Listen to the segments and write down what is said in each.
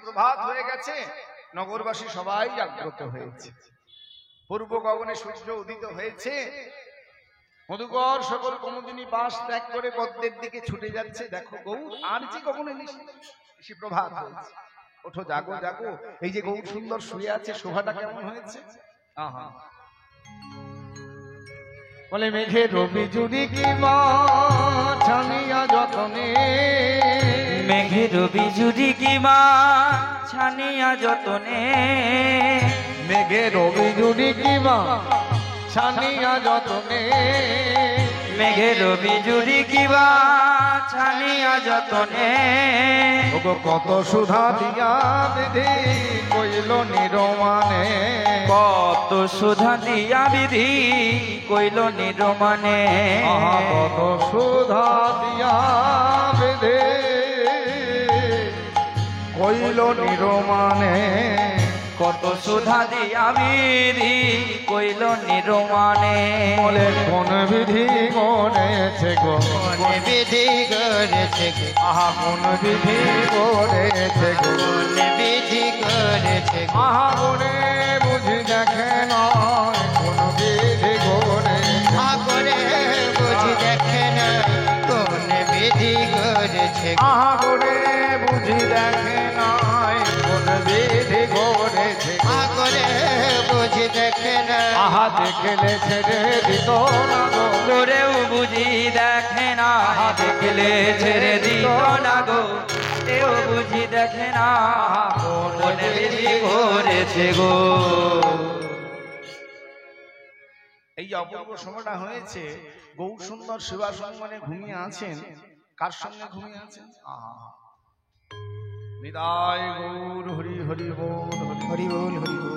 প্রভাত হয়ে গেছে, নগরবাসী সবাই জাগ্রত হয়েছে। পূর্ব গগনে সূর্য উদিত হয়েছে। মধুকর সকল কুমুদিনী বাস ত্যাগ করে পদ্মের দিকে ছুটে যাচ্ছে। দেখো গৌর আর যে গগনে নিশি প্রভাত হয়েছে। ওঠো, জাগো জাগো। এই যে গৌর সুন্দর শুয়ে আছে, শোভাটা কেমন হয়েছে। আহা, বলে মেঘের বিজুরি কি মা ছানিয়া যতনে, মেঘের বিজুরি কি মা ছানিয়া যতনে, মেঘের বিজুরি কি মা ছানিয়া যতনে, মেঘের বিজুরি কি মা ছানিয়া যতনে। ওগো কত সুধা দিয়া বিধি কইল নিরমানে, কত সুধা দিয়া বিধি কইল নিরমানে। কত সুধা দিয়া বিধি কইল নিরমানে, কত সুধা দিয়া বিধি কইল নিরমানে। বলে কোন বিধি করেছে গো, কোন বিধি করেছে গো, আহা কোন বিধি করেছে গো, কোন বিধি করেছে গো। আহা মনে বুঝি দেখে নয় কোন বিধি করেছে, করে বুঝি দেখে না কোন বিধি করেছে গো। আহা মনে বুঝি দেখে নয় কোন বিধি করেছে, করে বুঝি দেখে না আহা দেখলে ছেড়ে দিত না গো, করেও বুঝি দেখে না। দেখলে ছেড়ে দিত না গো, এও বুঝি দেখে না কোন বিধি করেছে গো। এই অপূর্ব সময়টা হয়েছে। গৌর সুন্দর সেবা সম্মানে ঘুমিয়ে আছেন। কার সঙ্গে ঘুমিয়ে আছেন? বিদায় গৌর হরি হরি বল, হরি বল, হরি বল।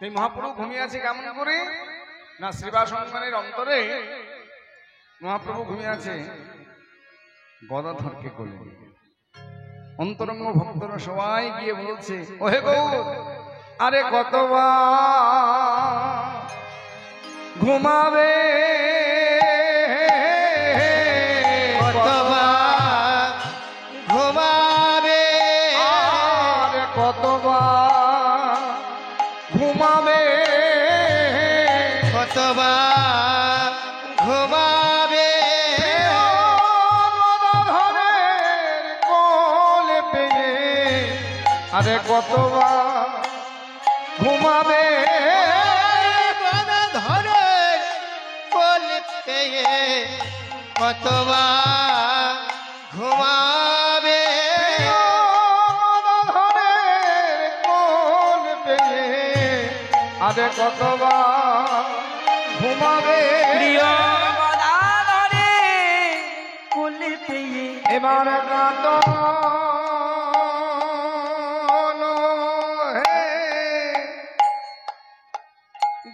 এই মহাপ্রভু ঘুমিয়ে আছে কেমন করে না, সেবা সম্মানের অন্তরে মহাপ্রভু ঘুমিয়ে আছে গদাধরকে কোলে। অন্তরঙ্গ ভক্তরা সবাই গিয়ে বলছে, ওহে গৌর, আরে কতবার ঘুমাবে, কতবার ঘুমাবে, আরে কতবার ঘুমাবে, কতবার ঘুমাবে। গদাধরের কোলে পেয়ে, আরে কতবার ঘুমাবে, গদাধরের কোলে পেয়ে কতবার ঘুমাবে। গদাধরের কোলে পেয়ে, আরে কতবার ঘুমাবে। প্রিয় গদাধরের কোলে পেয়ে এবার কাঁদন হে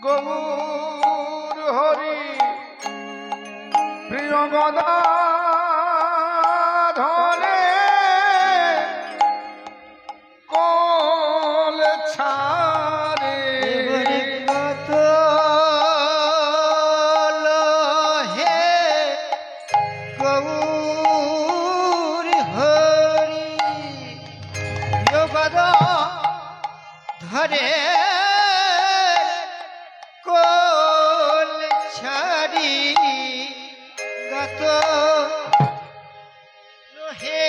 গৌর হরি, প্রিয় গদাধরে কোল ছাড়ে, কত হে গৌর হরি, ধরে কোল ছাড়ি গত হে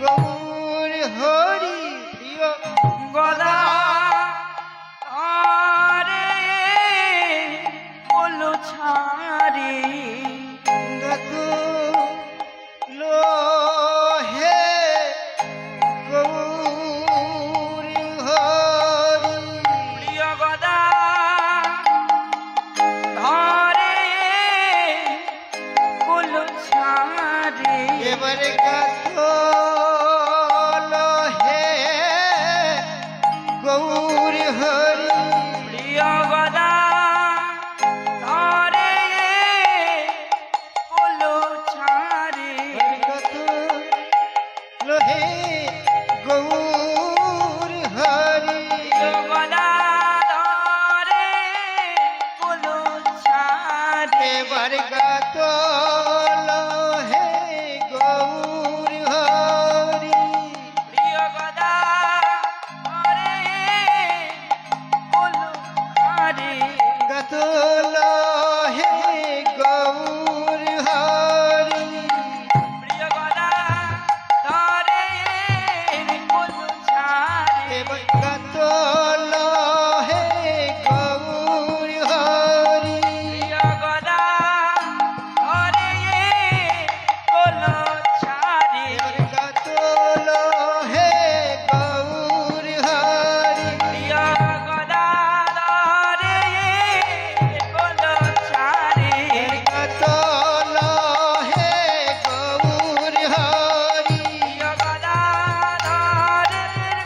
গৌর হরি। প্রিয় গদা আরে কোল ছাড়ি গত হে গৌর হরি। প্রিয় গদা ধরে কুল ছাড়ে এবারে গাতল হে গৌর হরি প্রিয় গদা ধরে বলো ছাড়ে গাতল হে গৌর হরি প্রিয় গদা ধরে বলো ছাড়ে এবার গাতল হে গৌর হরি প্রিয় গদা ধরে বলো ছাড়ে গাতল হে গৌর হরি প্রিয় গদা ধরে বলো ছাড়ে এবার গাতল হে গৌর হরি প্রিয় গদা ধরে বলো ছাড়ে এবার গাতল হে গৌর হরি প্রিয় গদা ধরে বলো ছাড়ে গাতল হে গৌর হরি প্রিয় গদা ধরে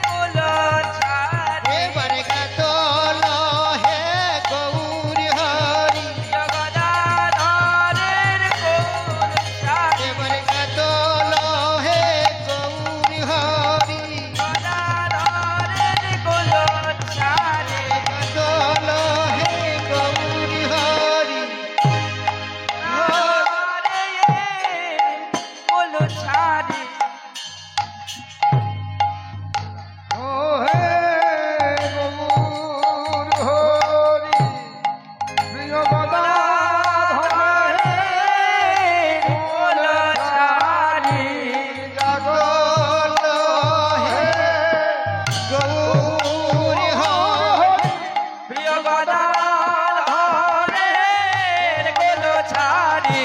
বলো ছাড়ে এবার গাতল হে গৌর হরি প্রিয় গদা ধরে বলো ছাড়ে এবার গাতল হে গৌর হরি গদা ধরে বলো ছাড়ে গাতল হে গৌর হরি বলো ছাড়ে ও হে গৌর হরি প্রিয় গদা ধরে বলো ছাড়ে গাতল হে গৌর হরি প্রিয় গদা ধরে বলো ছাড়ে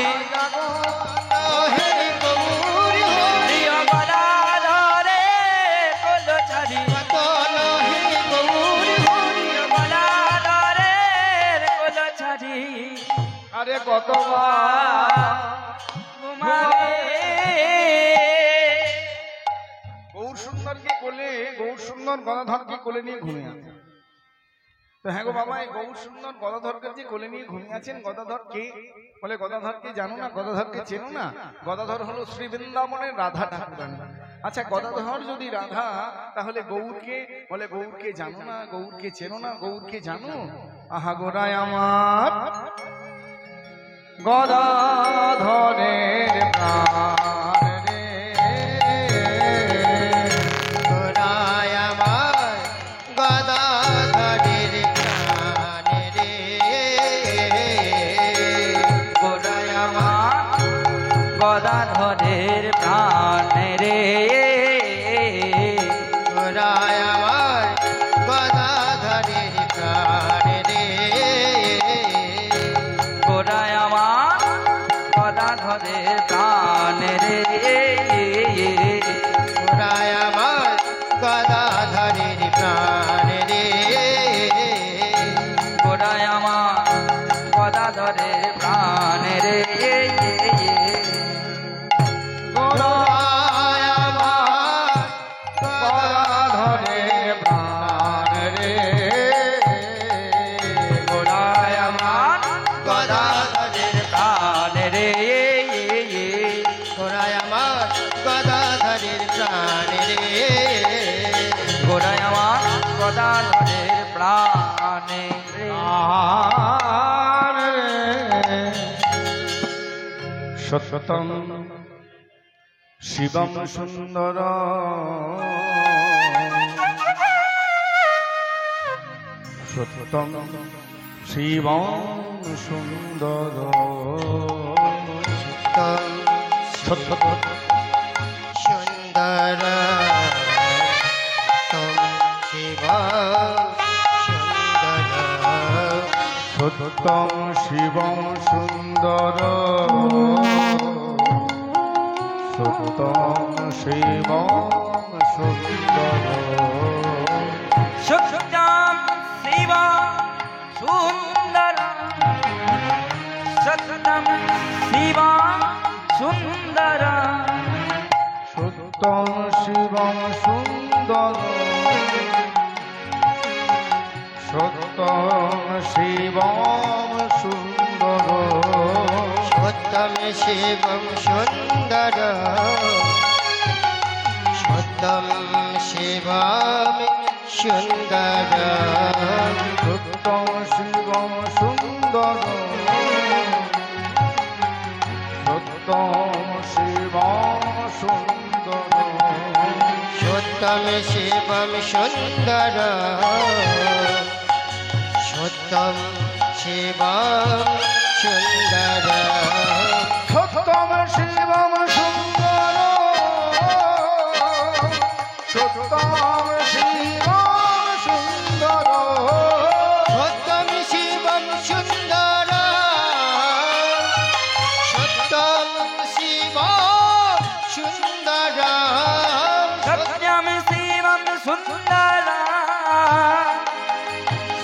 হে গৌর হরি প্রিয় গদা ধরে বলো ছাড়ে গাতল হে গৌর হরি প্রিয় গদা ধরে বলো ছাড়ে আরে কতবার ঘুমাবে গৌর সুন্দরকে কোলে গৌর সুন্দর গদাধরকে কোলে নিয়ে ঘুমিয়ে আছে। তো হ্যাঁ গো বাবা, এই গৌর সুন্দর গদাধরকে যে কোলে নিয়ে ঘুমিয়ে আছেন, গদাধর কে? বলে গদাধরকে জানো না, গদাধরকে চেনো না? গদাধর হলো শ্রী বৃন্দাবনের রাধা ঠাকুরানী। আচ্ছা, গদাধর যদি রাধা, তাহলে গৌরকে? বলে গৌরকে জানো না, গৌরকে চেনো না, গৌরকে জানো? আহা গোরায় আমার গদাধরের প্রাণ রে, গোরায় আমার গদাধরের প্রাণ রে গোরায় আমার গদাধরের প্রাণ রে গোরায় আমার গদাধরের প্রাণ রে গোড়ায় আমার গদাধরের প্রাণ রে গোরায় আমার গদাধরের প্রাণ রে গোড়ায় আমার গদাধরের প্রাণ রে গোরায় আমার গদাধরের প্রাণ রে, গোরায় আমার গদাধরের প্রাণ রে গোরায় আমার গদাধরের প্রাণ রে গোড়ায় আমার গদাধরের প্রাণ রে প্রাণ রে। সত্যম শিবম সুন্দর সত্যম শিবম সুন্দর সত্য সুন্দর তম শিব সুন্দর সত্যম শিবম সুন্দর সত্যম শিবম সুন্দর সত্যম শিব সুন্দর সত্যম শিব সুন্দর সত্যম শিবম সুন্দর সত্যম শিবম সুন্দর সত্যম শিবম সুন্দর সত্যম শিবম সুন্দর সত্যম শিবম সুন্দর সত্যম শিবম সুন্দর সত্যম শিবম সুন্দর সত্যম শিবম সুন্দর সত্যম শিবম সুন্দর সত্যম শিবম সুন্দর সত্যম শিবম সুন্দর সত্যম শিবম সুন্দর सत्यम शिवम सुंदर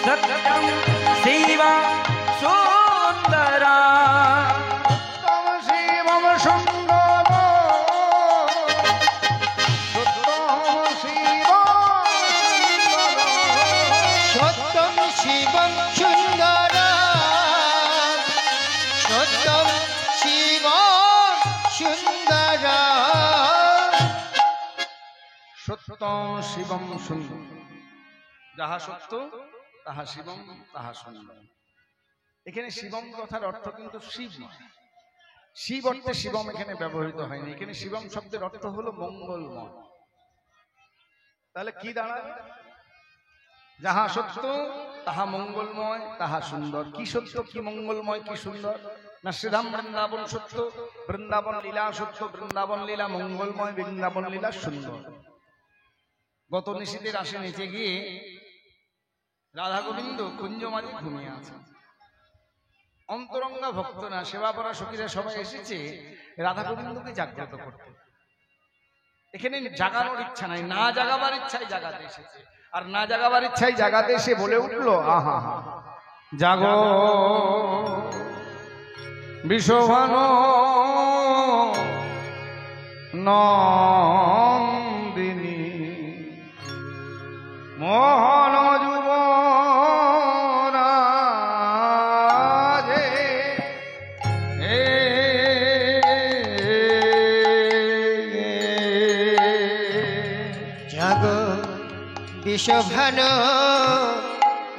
सत्यम शिवम सुंदर সত্যম শিবম সুন্দর সত্যম শিবম সুন্দর সত্যম শিবম সুন্দর সত্যম শিবম সুন্দর যাহা সত্য তাহা শিবম তাহা সুন্দর। এখানে শিবম কথার অর্থ কিন্তু শিব নয়। শিব অর্থে শিবম এখানে ব্যবহৃত হয়নি। এখানে শিবম শব্দের অর্থ হলো মঙ্গলময়। তাহলে কি দাঁড়ায়? যাহা সত্য তাহা মঙ্গলময় তাহা সুন্দর। কি সত্য, কি মঙ্গলময়, কি সুন্দর? না শ্রীধাম বৃন্দাবন সত্য, বৃন্দাবন লীলা সত্য, বৃন্দাবন লীলা মঙ্গলময়, বৃন্দাবন লীলা সুন্দর। গত নিশীতে রাশে নিচে গিয়ে রাধা গোবিন্দ কুঞ্জ মাঝে ঘুমিয়ে আছে। অন্তরঙ্গা ভক্তরা, সেবা করা সখীরা সবাই এসেছে রাধা গোবিন্দকে জাগ্রত করতে। এখানে জাগানোর ইচ্ছা নাই, না জাগাবার ইচ্ছাই জাগাতে এসেছে। আর না জাগাবার ইচ্ছাই জাগাতে এসে বলে উঠলো, আহা জাগো বিশ্বভান নন্দিনী মোহন যুবরাজে জাগো বিশ্বভান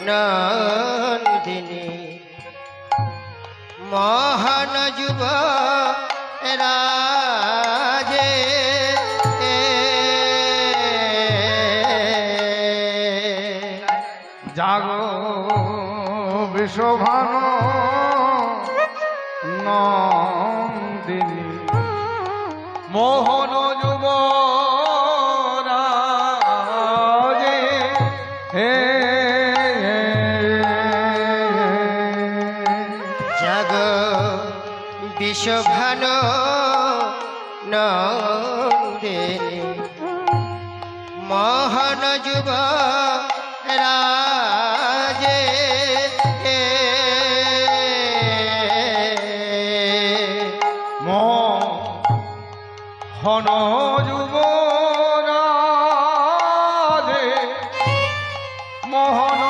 নন্দিনী মহান যুব রাজে জাগো বিশ্বভান নন্দিনী মোহন যুবরাজে জাগো বিশ্বভান নন্দিনী মহান যুব রাজে মোহন যুবরাজে মোহন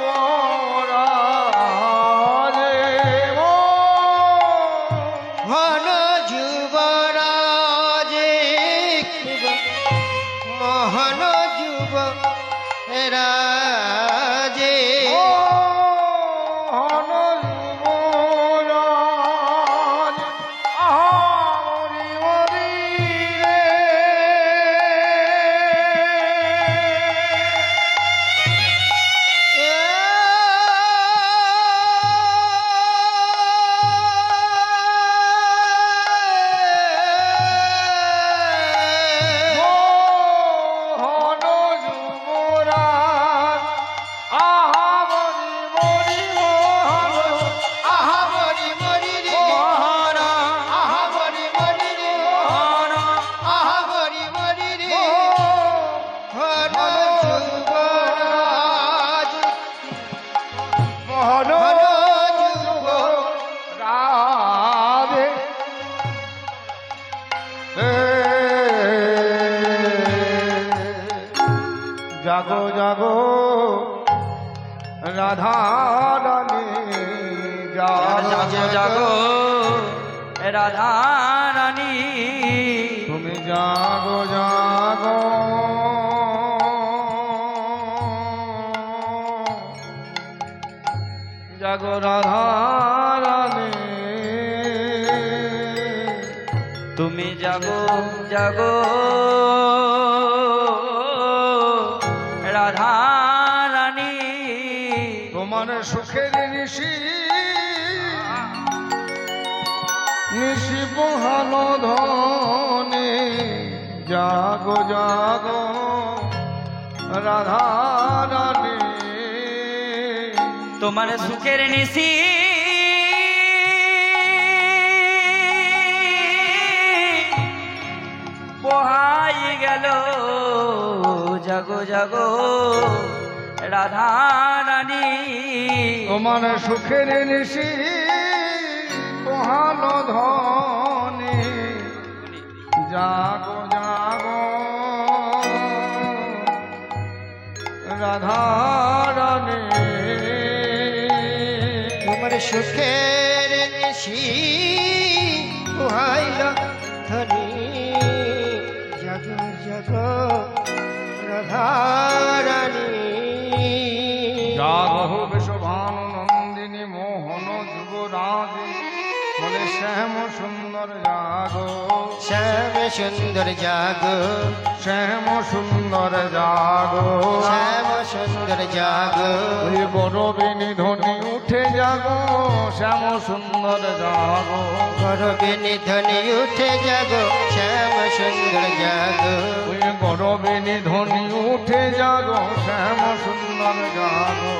যুবরাজে ঘন যুবরাজে মোহন যুব রাজে মোহন যুবরাজ আহারি হরি রে মোহন যুবরাজ আহারি হরি মোহন আহাবরি মরি রে মোহন আহাবরি মরি রে মোহন আহাবরি মরি রে ঘন যুবরাজ মোহন ঘন রাধে জাগো জাগো রাধা রানী জাগো জাগো রাধা রানী তুমি জাগো জাগো জাগো রাধা রানী তুমি জাগো জাগো রাধা রানী তোমার সুখের নিশি নিশি পোহানো ধনে জাগো জাগো রাধা রানী তোমার সুখের নিশি পোহাই গেল জাগো জাগো রাধা রানী তোমার সুখের নিশি পোহানো ধনে জাগো জাগো রাধা রানী তোমার সুখের নিশি পোহাইল ধনী জাগো জাগো রাধা রানী জাগো বিশ্বভানু নন্দিনী মোহন যুবরাজ বলে শ্যাম সুন্দর জাগো শ্যাম সুন্দর জাগো শ্যাম সুন্দর জাগো শ্যাম সুন্দর জাগো ওই গরবিনী ধ্বনি উঠে জাগো শ্যাম সুন্দর জাগো গরবিনী ধ্বনি উঠে জাগো শ্যাম সুন্দর জাগো ওই গরবিনী ধ্বনি উঠে জাগো শ্যাম সুন্দর জাগো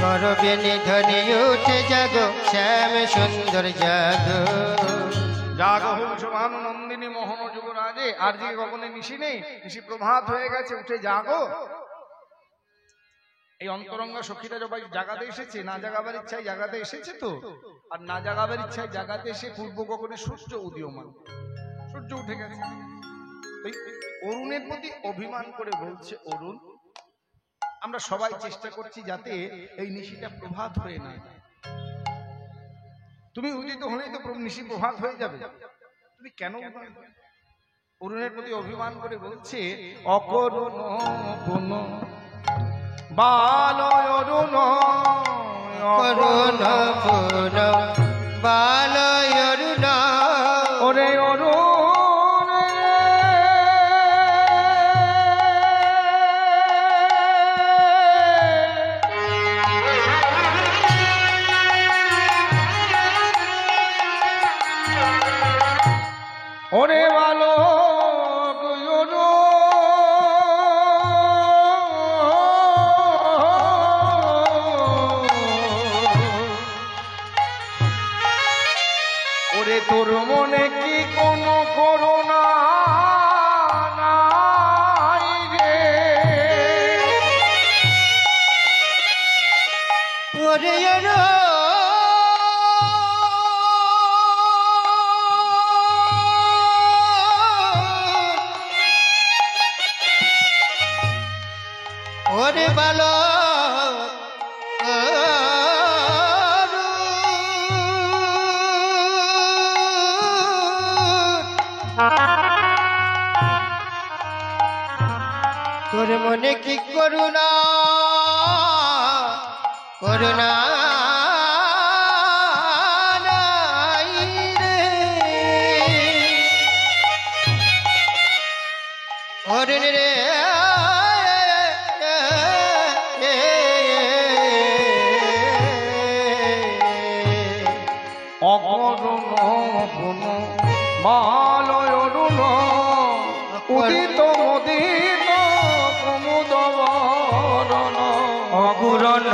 গরবিনী ধ্বনি উঠে জাগো শ্যাম সুন্দর জাগো জাগো বিশ্বভানু নন্দিনী মোহন যুবরাজে আর যে গগনে নিশি নেই নিশি প্রভাত হয়ে গেছে উঠে জাগো এই অন্তরঙ্গা সখীরা সবাই জাগাতে এসেছে না জাগাবার ইচ্ছায় জাগাতে এসেছে তো আর না জাগাবার ইচ্ছায় জাগাতে এসে পূর্ব গগনে সূর্য উদীয়মান সূর্য উঠে গেছে এই অরুণের প্রতি অভিমান করে বলছে অরুণ আমরা সবাই চেষ্টা করছি যাতে এই নিশিটা প্রভাত হয়ে না যায়। তুমি উদিত হলেই তো নিশি প্রভাত হয়ে যাবে তুমি কেন অরুণের প্রতি অভিমান করে বলছে অকরুণ কোন বালয় অরুণ করুণ পুন বালয় অরুণ ওরে অরুণ ওরে ভালো ওরে তোর মনে কি কোনো করুণা নাই রে ওরে ওরে বালো তোর মনে কি করুণা করুণা নাই রে ওরে রে অকরুণ কোন বালয় অরুণ উদিত মদিত কুমুদ বরণ অগুরণ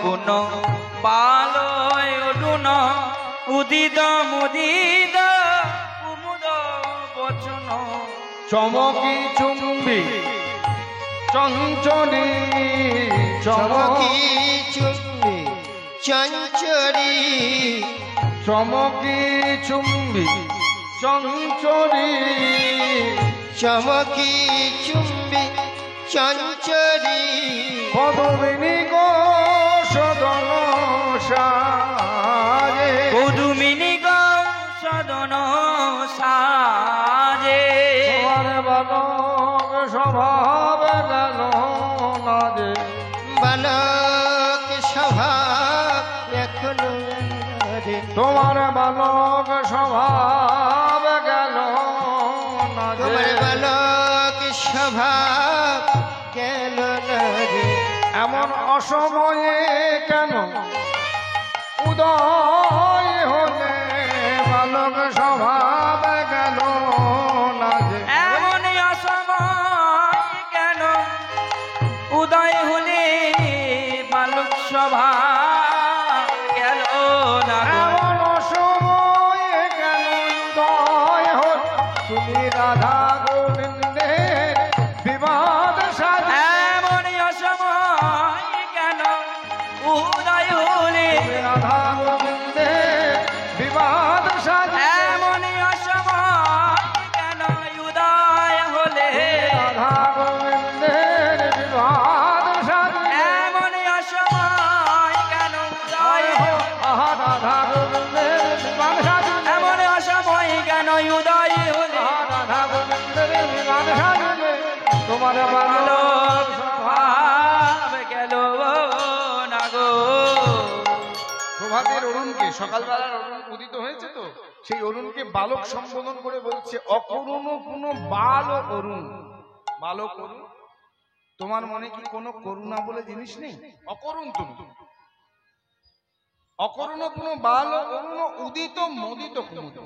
কোন পালয় অরুণ উদিত মুদিত কুমুদ বচন চমকি চুম্বি চঞ্চলী চমকি চুম্বি চঞ্চরি চমকি চুম্বি চঞ্চলী চমকি চুম্বি চঞ্চরী পদমিনী গো সদন সাজে কদুমিনী গো সদন সাজে তোমার বালক স্বভাব গেল না যে বালক স্বভাব এখনো রে তোমার বালক স্বভাব গেল না যে তোমার বালক স্বভাব গেল না রে এমন অসময়ে কেন উদয় হলে বালক স্বভাব গেল না যে এমন অসময় কেন উদয় হলে বালক সভা গেল না গো। এমন অসময়ে কেন উদয় হল তুমি রাধা গোবিন্দের বিবাদ সাজে এমন অসময় কেন উদয় হলে রাধা গোবিন্দের বিবাদ সাজে এমন অসময় কেন উদয় হলে রাধা গোবিন্দের বিবাদ সাজে এমন অসময় কেন উদয় হলে আহা রাধা গোবিন্দের বিবাদ সাজে এমন অসময় কেন উদয় হলে রাধা গোবিন্দের বিবাদ সাজে তোমার বালক বালক স্বভাব গেল না গো। প্রভাতের অরুণকে সকালবেলার অরুণ উদিত হয়েছে তো সেই অরুণকে বালক সম্বোধন করে বলছে অকরুণ কোনো বালক অরুণ বালক অরুণ তোমার মনে কি কোনো করুণা বলে জিনিস নেই অকরুণ তুমি অকরুণ কোনো বালক অরুণ উদিত মোদিত কুমুদ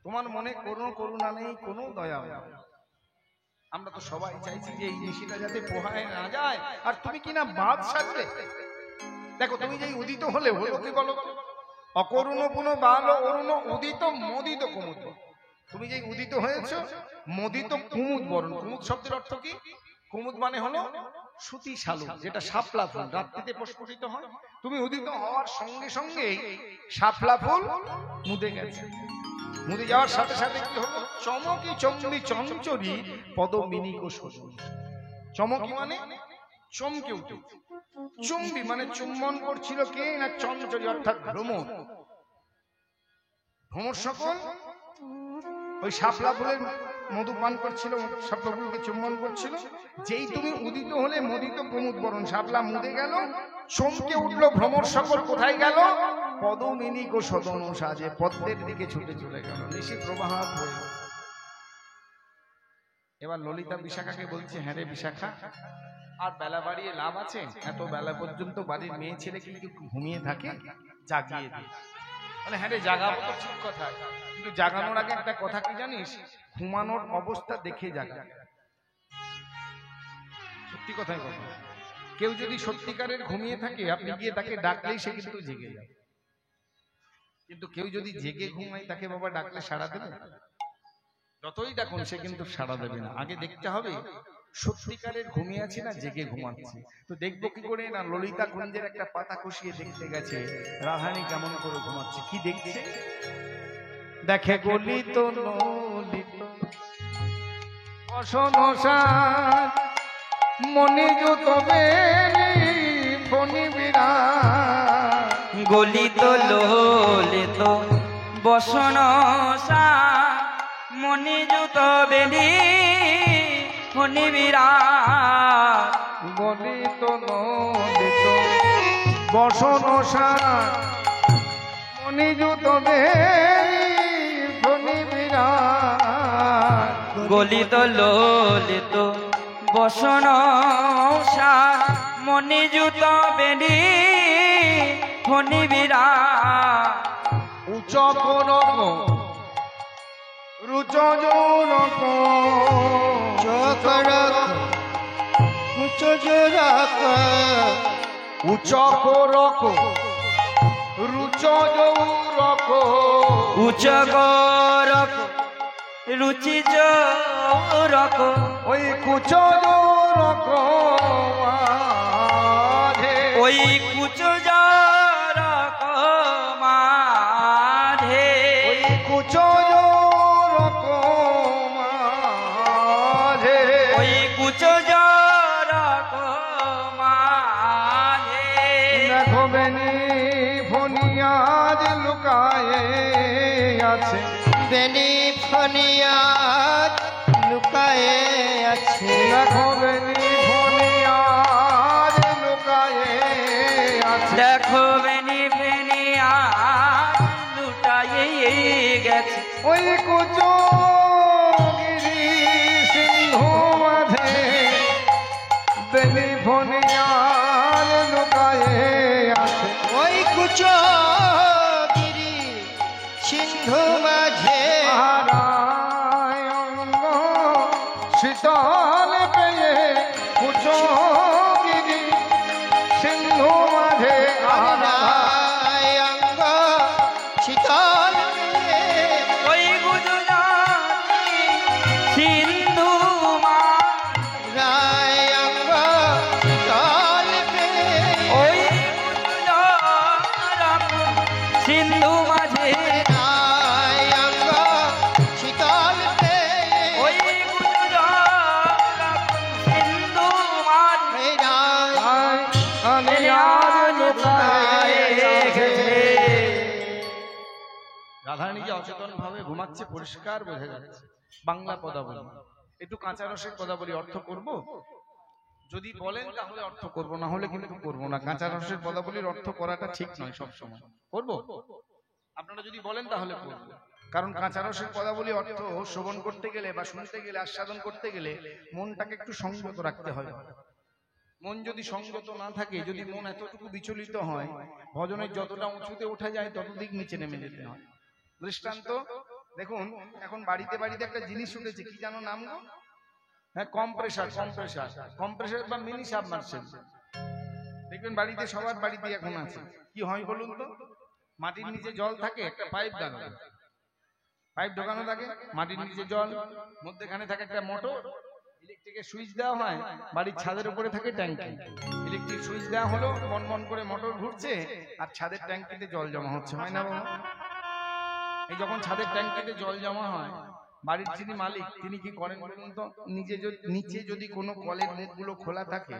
তোমার মনে কোনো করুণা নেই কোনো দয়া নেই আমরা তো সবাই চাইছি যে এই নিশিটা যাতে পোহায় না যায় আর তুমি কিনা বাদ সাজলে দেখো তুমি যেই উদিত হলে হলো কি বলো অকরুণ পুন বাল অরুণ উদিত মোদিত কুমুদ তুমি যেই উদিত হয়েছো মোদিত কুমুদ বরণ কুমুদ শব্দের অর্থ কি কুমুদ মানে হলো সুতি শালু যেটা শাপলা ফুল রাত্রিতে প্রস্ফুটিত হয় তুমি উদিত হওয়ার সঙ্গে সঙ্গেই শাপলা ফুল মুদে গেছে মুদে যাওয়ার সাথে সাথে কি হলো চমকি চমনি চঞ্চরি পদমিনী কোষণ চমকি মানে চমকে উঠে চুম্বি মানে চুম্বন করছিল কে না চঞ্চরি অর্থাৎ ভ্রমর ভ্রমর সকল ওই শাপলা ফুলের মধু পান করছিল শাপলা ফুলকে চুম্বন করছিল যেই তুমি উদিত হলে মোদিত প্রমুদ বরণ শাপলা মুদে গেল চমকে উঠলো ভ্রমর সকল কোথায় গেল পদমিনী গো সদন সাজে পদ্মের দিকে ছুটে চলে গেল নিশি প্রবাহ হয়ে এবার ললিতা বিশাখাকে বলছে হ্যাঁ রে বিশাখা আর বেলা বাড়িয়ে লাভ আছে এত বেলা পর্যন্ত বাড়ির মেয়ে ছেলে কিন্তু ঘুমিয়ে থাকে জাগিয়ে দিই মানে হ্যাঁ রে জাগাবো তো ঠিক কথা কিন্তু জাগানোর আগে একটা কথা কি জানিস ঘুমানোর অবস্থা দেখে জাগা সত্যি কথাই কথা কেউ যদি সত্যিকারের ঘুমিয়ে থাকে আপনি গিয়ে তাকে ডাকলেই সে কিন্তু জেগে যাবে কিন্তু কেউ যদি জেগে ঘুমায় তাকে বাবা ডাকলে সাড়া দেবে যতই ডাকুন সে কিন্তু সাড়া দেবে না আগে দেখতে হবে সত্যিকারের ঘুমিয়ে আছে না জেগে ঘুমাচ্ছে তো দেখবো কি করে না ললিতা কুঞ্জের একটা পাতা কষিয়ে দেখতে গেছে রাধারানী কেমন করে ঘুমাচ্ছে কি দেখছে দেখে গলিত ললিত অসনসার মনে যত বেনি ফণি বিরাট গলিত ললিত বসন সা মনি যুত বেলি ফণি বিরাট গলিত ললিত বসনসার মনে যত বেনি ফণি বিরাট গলিত ললিত বসন সা মনি যুত বেলি ফণি বিরাট উচ্চ করক রুচ জোরক চকরক উচ্চ জোরক উচ্চ করক রুচ জৌরক উচ্চ গরক রুচি জোরক ওই কুচ জৌরক মাঝে ওই কুচ জরক মাঝে ওই কুচ জৌরক মাঝে ওই কুচ জরক ফণি আজ লুকায়ে আছে দেখো বেনি ফণি আজ লুকায়ে আছে দেখো বেনি ফেনি আজ লুটায়ে গেছে ওই কুচো গিরি সিংহ মাঝে বেনি ফণি আজ লুকায়ে আছে ওই কুচগিরি সিন্ধু মাঝে হারায় অঙ্গ শীতল পেয়ে কুচো গিরি সিংহ মাঝে হারায় অঙ্গ শীতল পেয়ে ওই গুজরাটি সিন্ধু মা রায় অঙ্গ শীতল পেয়ে ওই গুজরাটি সিন্ধু মাঝে রায় অঙ্গ শীতল পেয়ে ওই গুজরাটি সিন্ধু মাঝে রায় আমি আজ লুকায়ে গেছে। রাধারানী যে অচেতন ভাবে ঘুমাচ্ছে পরিষ্কার বোঝা যাচ্ছে। বাংলা পদাবলী, একটু কাঁচা রসের পদাবলী অর্থ করব, যদি বলেন তাহলে অর্থ করব, না হলে কিন্তু করব না। কাঁচা রসের পদাবলীর অর্থ করাটা ঠিক নয়, সব সময় করব। আপনারা যদি বলেন তাহলে করব, কারণ কাঁচা রসের পদাবলী অর্থ শ্রবণ করতে গেলে বা শুনতে গেলে, আস্বাদন করতে গেলে মনটাকে একটু সংযত রাখতে হয়। মন যদি সংযত না থাকে, যদি মন এতটুকু বিচলিত হয়, ভজনের যতটা উঁচুতে ওঠা যায় তত দিক নিচে নেমে যেতে হয়। দৃষ্টান্ত দেখুন, এখন বাড়িতে বাড়িতে একটা জিনিস উঠেছে, কি জানো নাম গো? হ্যাঁ, কম্প্রেসার। কম্প্রেসার বা মিনি সাবমার্সেল। দেখবেন বাড়িতে, সবার বাড়িতে এখন আছে। কি হয় বলুন তো? মাটির নিচে জল থাকে, একটা পাইপ ঢোকানো থাকে, মাটির নিচে জল, মধ্যেখানে থাকে একটা মোটর, ইলেকট্রিকের সুইচ দেওয়া হয়, বাড়ির ছাদের উপরে থাকে ট্যাঙ্কি। ইলেকট্রিক সুইচ দেওয়া হলো, মন করে মোটর ঘুরছে, আর ছাদের ট্যাঙ্কিতে জল জমা হচ্ছে, হয় না বাবা? এই যখন ছাদের ট্যাঙ্কিতে জল জমা হয়, বাড়ির যিনি মালিক তিনি কি করেন বলুন তো? নিচে যদি কোনো কলের মুখগুলো খোলা থাকে,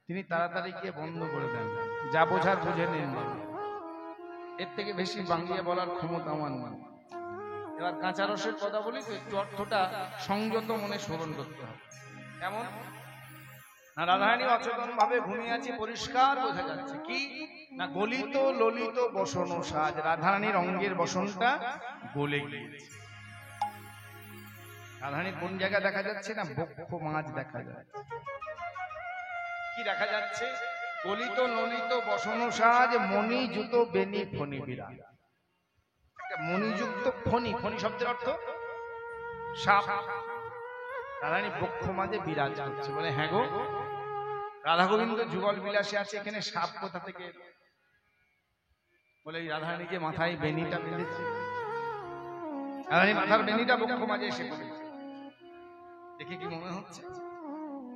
তিনি তাড়াতাড়ি গিয়ে বন্ধ করে দেন। যা বোঝার বুঝে নেন, এর থেকে বেশি বাংলিয়ে বলার ক্ষমতা আমার নেই। এবার কাঁচা রসের কথা বলি তো, একটু অর্থটা সংযত মনে স্মরণ করতে হবে। এমন না, রাধারানী অচেতন ভাবে ঘুমিয়ে আছে, পরিষ্কার বোঝা যাচ্ছে। কি না, গলিত ললিত বসন সাজ। রাধারানীর অঙ্গের বসনটা গলে গিয়েছে। রাধারানীর কোন জায়গা দেখা যাচ্ছে না? বক্ষ মাঝ দেখা যাচ্ছে। কি দেখা যাচ্ছে? গলিত ললিত বসন সাজ, মণি জুত বেনি ফণি বিরাজ। মণিযুক্ত ফণি, ফণি শব্দের অর্থ সাপ। রাধারানী বক্ষ মাঝে বিরাজ করছে। বলে হ্যাঁ গো, রাধা গোবিন্দ যুগল বিলাসে আছে, এখানে সাপ কোথা থেকে? বলে রাধারানী যে মাথায় বেনিটা বেঁধেছে, রাধারানী মাথার বেনিটা বক্ষ মাঝে এসে পড়েছে। দেখে কি মনে হচ্ছে?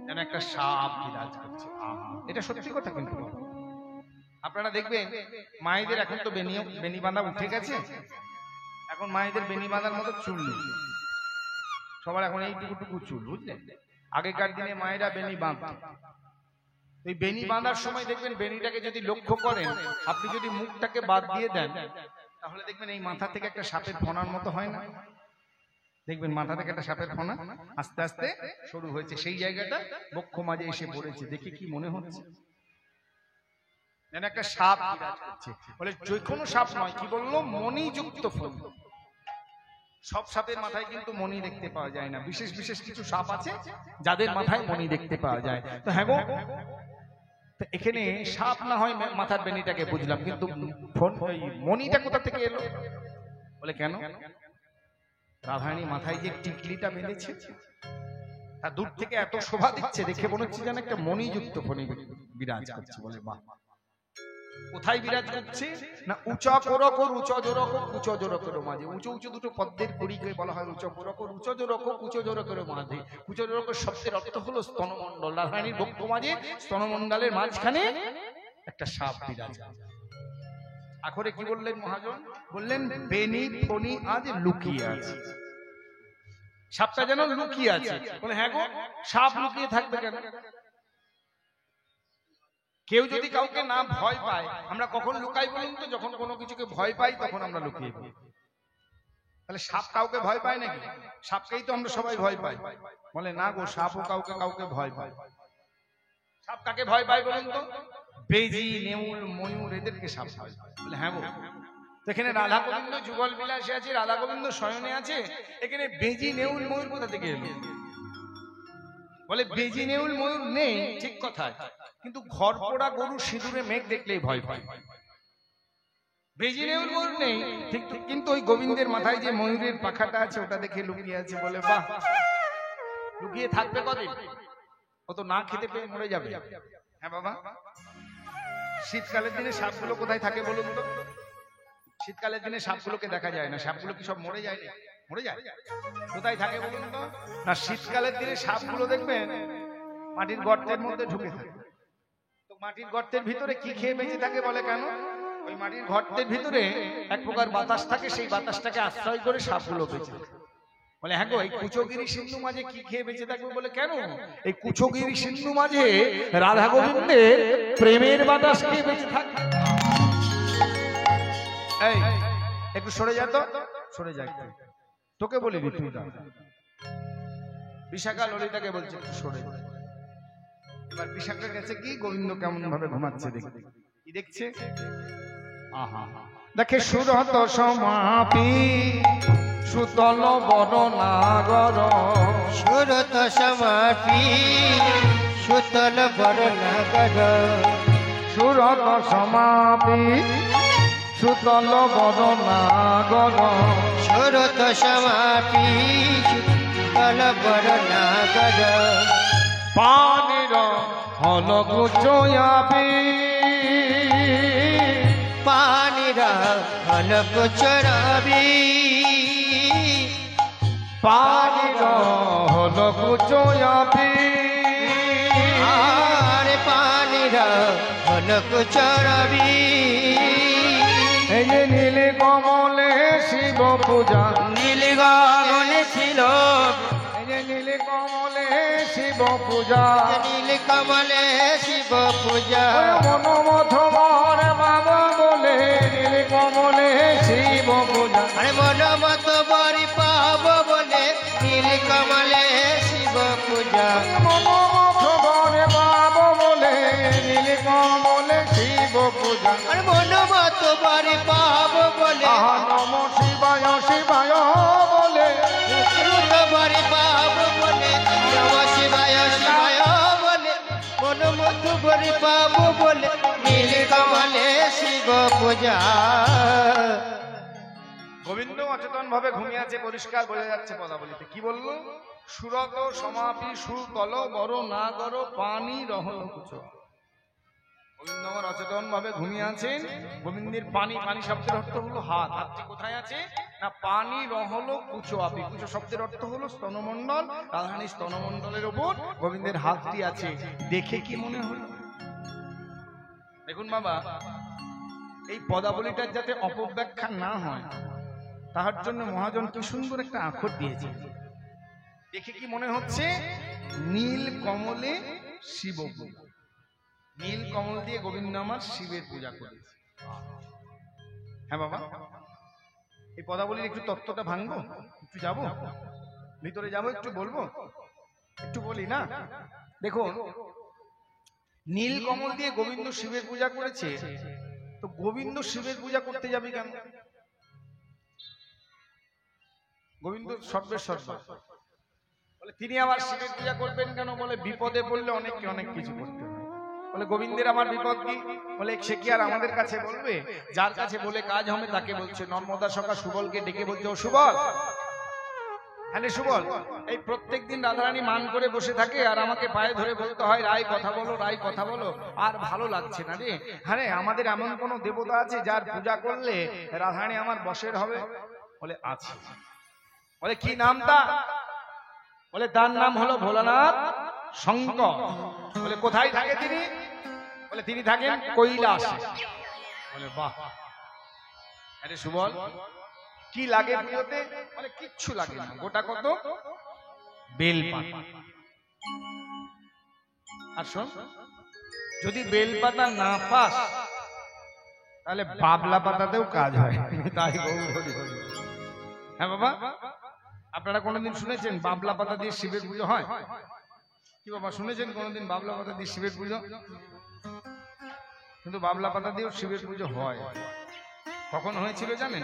যেন একটা সাপ বিরাজ করছে। এটা সত্যি কথা। কিন্তু আপনারা দেখবেন মায়েদের এখন তো বেনি বাঁধা উঠে গেছে, এখন মায়েদের বেনি বাঁধার মতো চুল নেই, সবার এখন এইটুকু চুল, বুঝলেন? আগেকার দিনে মায়েরা বেনি বাঁধত। ওই বেনি বাঁধার সময় দেখবেন বেনিটাকে যদি লক্ষ্য করেন, আপনি যদি মুখটাকে বাদ দিয়ে দেন, তাহলে দেখবেন এই মাথা থেকে একটা সাপের ফণার মতো হয় না? দেখবেন মাথা থেকে একটা সাপের ফণা আস্তে আস্তে শুরু হয়েছে, সেই জায়গাটা বক্ষ মাঝে এসে পড়েছে। দেখে কি মনে হচ্ছে? যেন একটা সাপ বিরাজ করছে। বলে যে কোনো সাপ নয়, কি বললো? মণিযুক্ত ফণি। সব সাপের মাথায় কিন্তু মণি দেখতে পাওয়া যায় না, বিশেষ বিশেষ কিছু সাপ আছে যাদের মাথায় মণি দেখতে পাওয়া যায়। তো হ্যাঁ গো, এখানে সাপ না হয় মাথার বেনিটাকে বুঝলাম, কিন্তু মণিটা কোথা থেকে এলো? বলে কেন? রাধারানী মাথায় যে টিকলিটা বেঁধেছে, তা দূর থেকে এত শোভা দিচ্ছে, দেখে মনে হচ্ছে যেন একটা মণিযুক্ত ফণি বিরাজ করছে। বলে বাহ, কোথায় বিরাজ করছে না? উঁচা কোরকর উঁচা জোরকর উঁচা জোরকর মাঝে। উঁচু উঁচু দুটো পদ্মের কড়িকে বলা হয় উঁচা কোরকর, উঁচা জোরকর উঁচা জোরকর মাঝে। উঁচা জোরকর শব্দের অর্থ হলো স্তনমণ্ডল। রাধারানীর বক্ষ মাঝে স্তনমণ্ডলের মাঝখানে একটা সাপ বিরাজ। আখরে কি বললেন মহাজন? বললেন বেনি ফণি আজ লুকিয়ে আছে। সাপটা যেন লুকিয়ে আছে। বলে হ্যাঁ গো, সাপ লুকিয়ে থাকবে কেন? কেউ যদি কাউকে না ভয় পায়, আমরা কখন লুকাই বলুন তো? যখন কোনো কিছুকে ভয় পাই তখন আমরা লুকিয়ে পড়ি। তাহলে সাপ কাউকে ভয় পায় নাকি? সাপকেই তো আমরা সবাই ভয় পাই। বলে না গো, সাপও কাউকে কাউকে ভয় পায়। সাপ কাকে ভয় পায় বলুন তো? বেজি, নেউল, ময়ূর, এদেরকে সাপ ভয় পায়। বলে হ্যাঁ গো, এখানে রাধা গোবিন্দ যুগল বিলাসে আছে, রাধা গোবিন্দ শয়নে আছে, এখানে বেজি, নেউল, ময়ূর কোথা থেকে এলো? বলে বেজি, নেউল, ময়ূর নেই, ঠিক কথা, কিন্তু ঘর পোড়া গরু সিঁদুরে মেঘ দেখলেই ভয় পায়। বেজি, নেউল, ময়ূর নেই ঠিক, কিন্তু ওই গোবিন্দের মাথায় যে ময়ূরের পাখাটা আছে ওটা দেখে লুকিয়ে আছে। বলে বাহ, লুকিয়ে থাকবে কদিন? ও তো না খেতে পেয়ে মরে যাবে। হ্যাঁ বাবা, শীতকালের দিনে সাপগুলো কোথায় থাকে বলুন তো? শীতকালের দিনে সাপগুলোকে দেখা যায় না। সাপগুলো কি সব মরে যায়? মরে যায়। কোথায় থাকে বলুন তো? না, শীতকালের দিনে সাপগুলো দেখবেন মাটির গর্তের মধ্যে ঢুকে থাকে। তো মাটির গর্তের ভিতরে কি খেয়ে বেঁচে থাকে বলে কেন? ওই মাটির গর্তের ভিতরে এক প্রকার বাতাস থাকে, সেই বাতাসটাকে আশ্রয় করে সাপগুলো বেঁচে থাকে। বলে হ্যাঁ গো, এই কুচগিরি সিন্ধু মাঝে কি খেয়ে বেঁচে থাকবে? বলে কেন? এই কুচগিরি সিন্ধু মাঝে রাধা গোবিন্দের প্রেমের বাতাস খেয়ে বেঁচে থাকবে। এই একটু সরে যা তো, সরে যা, তোকে বলি তুই না। বিশাখা ললিতাকে বলছে একটু সরে যা। এবার বিশাখা গেছে কি, গোবিন্দ কেমন ভাবে ঘুমাচ্ছে দেখতে। কি দেখছে? আহা, দেখে সুরত সমাপি সুতল বড় নাগর, সুরত সমাপি সুতল বড় নাগর, সুরত সমাপি সুতল বড় নাগর, সুরত সমাপি সুতল বড় নাগর, পানির হল গুচয়াবি, পানিরা হলক চরাবি, পানির হল গুচয়াবি, আরে পানিরা হলক চরাবি, এই যে নীলে কমলে শিব পূজা, নীল গগনে ছিল, এই যে নীলে কমলে শিব পূজা, নীল কমলে শিব পূজা, মনোমথ বর বাবা বলে নীলে কমলে শিব পূজা, আরে মন মত বরি পাব বলে নীল কমলে শিব পূজা, মনোমথ বর বাবা বলে নীলে কমলে শিব পূজা, আরে মন মত বরি পাব বলে আহা নম শিবায় শিবায় বলে, শ্রুত বরি পাব বলে নম শিবায় শিবায় বলে, মন মত বরি পাব বলে নীল কমলে শিব পূজা। গোবিন্দ অচেতন ভাবে ঘুমিয়ে আছে, পরিষ্কার বোঝা যাচ্ছে পদাবলিতে। কি বললো? সুরত সমাপি সুতল বড় নাগর, পানি রহল কুচ। গোবিন্দ আমার অচেতন ভাবে ঘুমিয়ে আছেন। গোবিন্দের পানি, পানি শব্দের অর্থ হলো হাত। হাতটি কোথায় আছে? না, পানি রহল কুচো আপি। কুচো শব্দের অর্থ হলো স্তনমণ্ডল। রাধারানী স্তনমণ্ডলের ওপর গোবিন্দের হাতটি আছে। দেখে কি মনে হলো? দেখুন বাবা, এই পদাবলিটার যাতে অপব্যাখ্যা না হয় তাহার জন্য মহাজন কি সুন্দর একটা আখর দিয়েছে। দেখে কি মনে হচ্ছে? নীল কমলে শিব পূজা। নীল কমল দিয়ে গোবিন্দ আমার শিবের পূজা করেছে। হ্যাঁ বাবা, এই পদাবলির একটু তত্ত্বটা ভাঙবো, একটু যাবো ভিতরে, যাবো একটু বলবো, একটু বলি না। দেখুন, নীল কমল দিয়ে গোবিন্দ শিবের পূজা করেছে, তো গোবিন্দ শিবের পূজা করতে যাবি কেন? গোবিন্দ সর্বেশ্বর, বলে তিনি আবার শিবের পূজা করবেন কেন? বলে বিপদে পড়লে অনেককে অনেক কিছু করতে হয়। বলে গোবিন্দের আমার বিপদ কি? বলে সে কি আর আমাদের কাছে বলবে? যার কাছে বলে কাজ হবে তাকে বলছে। নর্মদা সখা সুবলকে ডেকে বলছে, ও সুবল, হ্যাঁ সুবল, এই প্রত্যেক দিন রাধারানী মান করে বসে থাকে আর আমাকে পায়ে ধরে বলতে হয় রাই কথা বলো, রাই কথা বলো, আর ভালো লাগছে না রে। হ্যাঁ, আমাদের এমন কোন দেবতা আছে যার পূজা করলে রাধারানী আমার বশের হবে? বলে আছে। বলে কি নামটা? বলে তার নাম হলো ভোলানাথ শঙ্কর। বলে কোথায় থাকে তিনি? বলে তিনি থাকেন কৈলাসে। বলে বাহ, আরে সুবল, কি লাগে পুজোতে? বলে কিচ্ছু লাগে না, গোটা কত বেলপাতা। আর শোন, যদি বেলপাতা না পাস তাহলে বাবলা পাতাতেও কাজ হয়। তাই গৌর হরি হরি। হ্যাঁ বাবা, আপনারা কোনোদিন শুনেছেন বাবলা পাতা দিয়ে শিবের পুজো হয়? কি বাবা শুনেছেন কোনোদিন বাবলা পাতা দিয়ে শিবের পুজো? কিন্তু বাবলা পাতা দিয়েও শিবের পুজো হয়। কখন হয়েছিল জানেন?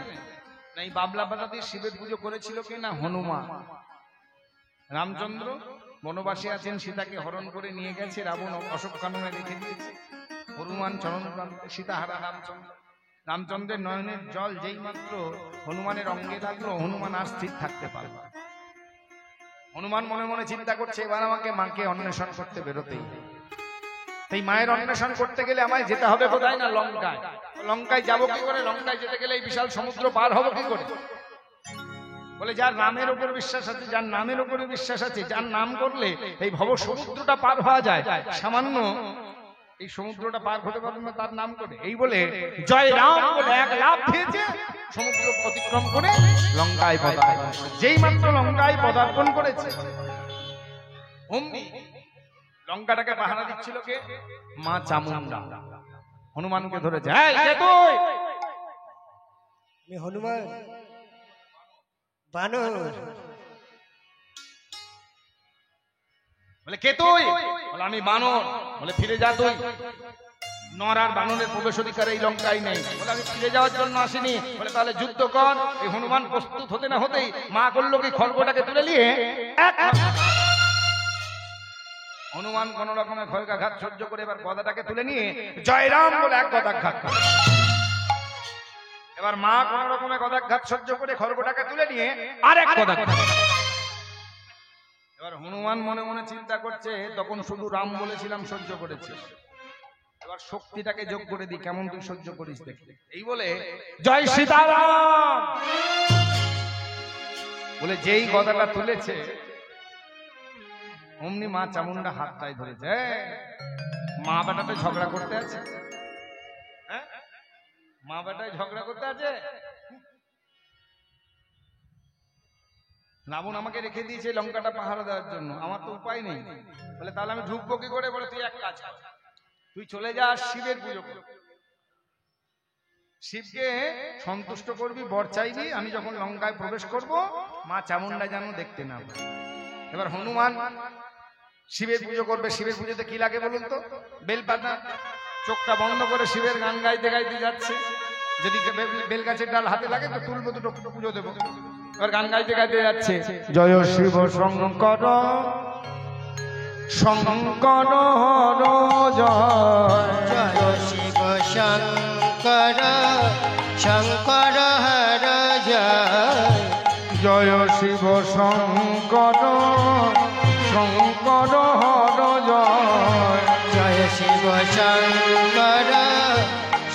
না, এই বাবলা পাতা দিয়ে শিবের পুজো করেছিল কে না? হনুমান। রামচন্দ্র বনবাসী আছেন, সীতাকে হরণ করে নিয়ে গেছে, রাবণ অশোক কাননে রেখে দিয়েছে। হনুমান চরণ প্রান্তে সীতাহারা রামচন্দ্র। রামচন্দ্রের নয়নের জল যেই মাত্র হনুমানের অঙ্গে লাগলো, হনুমান আর স্থির থাকতে পারল না। হনুমান মনে মনে চিন্তা করছে, এবার আমাকে মাকে অন্বেষণ করতে বেরোতেই হবে। এই মায়ের অন্বেষণ করতে গেলে আমায় যেতে হবে কোথায় না? লঙ্কায়। লঙ্কায় যাবো কি করে? লঙ্কায় যেতে গেলে এই বিশাল সমুদ্র পার হবো কি করে? বলে যার নামের উপর বিশ্বাস আছে, যার নামের উপরে বিশ্বাস আছে, যার নাম করলে এই ভব সমুদ্রটা পার হওয়া যায়, সামান্য এই সমুদ্রটা পার হতে পারবে না তার নাম করে। এই বলে জয় রাম বলে এক লাফ দিয়েছে, সমুদ্র অতিক্রম করে লঙ্কায় পদার্পণ। যেই মাত্র লঙ্কায় পদার্পণ করেছে, অমনি লঙ্কাটাকে পাহারা দিচ্ছিল কে? মা চামুন্ডা। হনুমানকে ধরেছে, এই কে তুই? আমি হনুমান বানর। বলে কে তুই? বলে আমি বানর। বলে ফিরে যা তুই, নর আর বানরের প্রবেশ অধিকার এই লঙ্কায় নেই। বলে আমি ফিরে যাওয়ার জন্য আসিনি। বলে তাহলে যুদ্ধ কর। এই হনুমান প্রস্তুত হতে না হতেই মা করলো কি, খড়গটাকে তুলে নিয়ে হনুমান কোন রকমের খড়গাঘাত সহ্য করে এবার গদাটাকে তুলে নিয়ে জয়রাম বলে এক গদাঘাত। এবার মা কোন রকমের গদাঘাত সহ্য করে খড়গটাকে তুলে নিয়ে আরেক গদাঘাত। এবার হনুমান মনে মনে চিন্তা করছে, তখন শুধু রাম বলেছিলাম সহ্য করেছে, এবার শক্তিটাকে যোগ করে দিই, কেমন তুই সহ্য করিস দেখি। এই বলে জয় সীতারাম বলে যেই গদাটা তুলেছে, অমনি মা চামুন্ডা হাতটাই ধরেছে। মা বেটাতে ঝগড়া করতে আছে, মা বেটায় ঝগড়া করতে আছে। রাবণ আমাকে রেখে দিয়েছে লঙ্কাটা পাহারা দেওয়ার জন্য, আমার তো উপায় নেই। বলে তাহলে আমি ঢুকবো কি করে? বলে তুই এক কাজ কর, তুই চলে যা শিবের পুজো কর, শিবকে সন্তুষ্ট করবি, বর চাইবি, আমি যখন লঙ্কায় প্রবেশ করব মা চামুন্ডা যেন দেখতে না পায়। এবার হনুমান শিবের পুজো করবে। শিবের পুজোতে কি লাগে বলুন তো? বেলপাতা। চোখটা বন্ধ করে শিবের গান গাইতে গাইতে যাচ্ছে। যদি বেল গাছের ডাল হাতে লাগে তো তুলবো, দুটো পুজো দেবো। এবার গান গাইতে গাইতে যাচ্ছে, জয় শিব শঙ্কর শঙ্কর হর জয়, জয় শিব শঙ্কর শঙ্কর হর জয়, জয় শিব শঙ্কর শঙ্কর হর জয়, জয় শিব শঙ্কর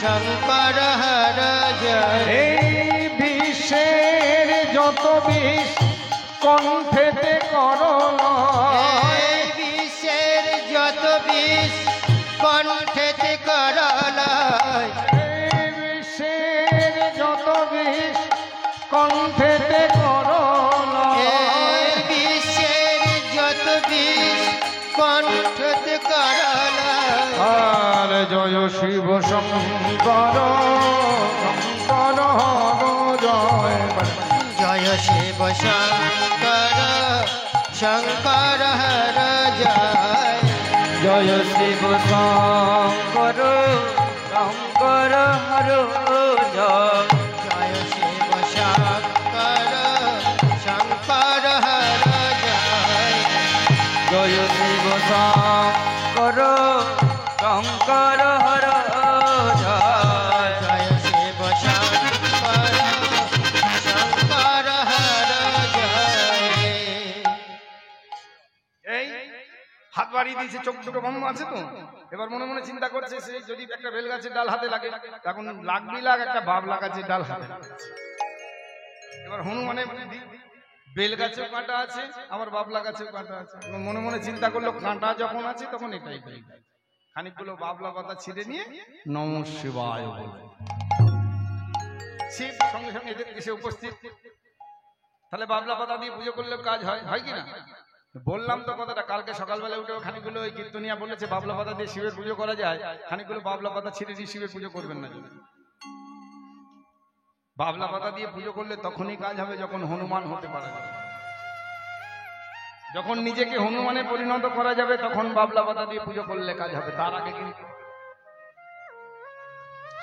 শঙ্কর হর জয়। এই বিশ্বের যত বিষ কণ্ঠেতে করল, এই বিশ্বের যত বিষ কণ্ঠেতে করল, এই বিশ্বের যত বিষ কণ্ঠেতে করল, এই বিশ্বের যত বিষ কণ্ঠেতে করল। আর জয় শিব শঙ্কর শঙ্কর হর জয়, জয় শিব শঙ্কর শঙ্কর হর জয়, জয় শিব শঙ্কর শঙ্কর হর জয়, জয় শিব শঙ্কর শঙ্কর হর জয়, জয় শিব শঙ্কর শঙ্কর হর জয়, জয় শিব শঙ্কর শঙ্কর হর জয়। এই হাত বাড়িয়ে দিয়েছে, চোখ দুটো বন্ধ আছে তো। এবার মনে মনে চিন্তা করছে, সে যদি একটা বেল গাছের ডাল হাতে লাগে, তখন লাগবি লাগ একটা বাবলা গাছের ডাল হাতে লাগছে। এবার হনুমানের বেল গাছেও কাঁটা আছে, আমার বাবলা গাছেও কাঁটা আছে। এবং মনে মনে চিন্তা করলো, কাঁটা যখন আছে তখন এটাই করি। খানিকগুলো বাবলা পাতা ছিঁড়ে নিয়ে নম শিবায় বলে শিব সঙ্গে সঙ্গে এদের এসে উপস্থিত। তাহলে বাবলা পাতা দিয়ে পুজো করলে কাজ হয়, হয় কি না? বললাম তো কথাটা, কালকে সকালবেলা উঠে খানিকগুলো ওই কীর্তনিয়া বলেছে বাবলা পাতা দিয়ে শিবের পুজো করা যায়, খানিকগুলো বাবলা পাতা ছিঁড়ে দিয়ে শিবের পুজো করবেন না। বাবলা পাতা দিয়ে পুজো করলে তখনই কাজ হবে যখন হনুমান হতে পারে না। যখন নিজেকে হনুমানে পরিণত করা যাবে তখন বাবলা পাতা দিয়ে পুজো করলে কাজ হবে, তার আগে কিন্তু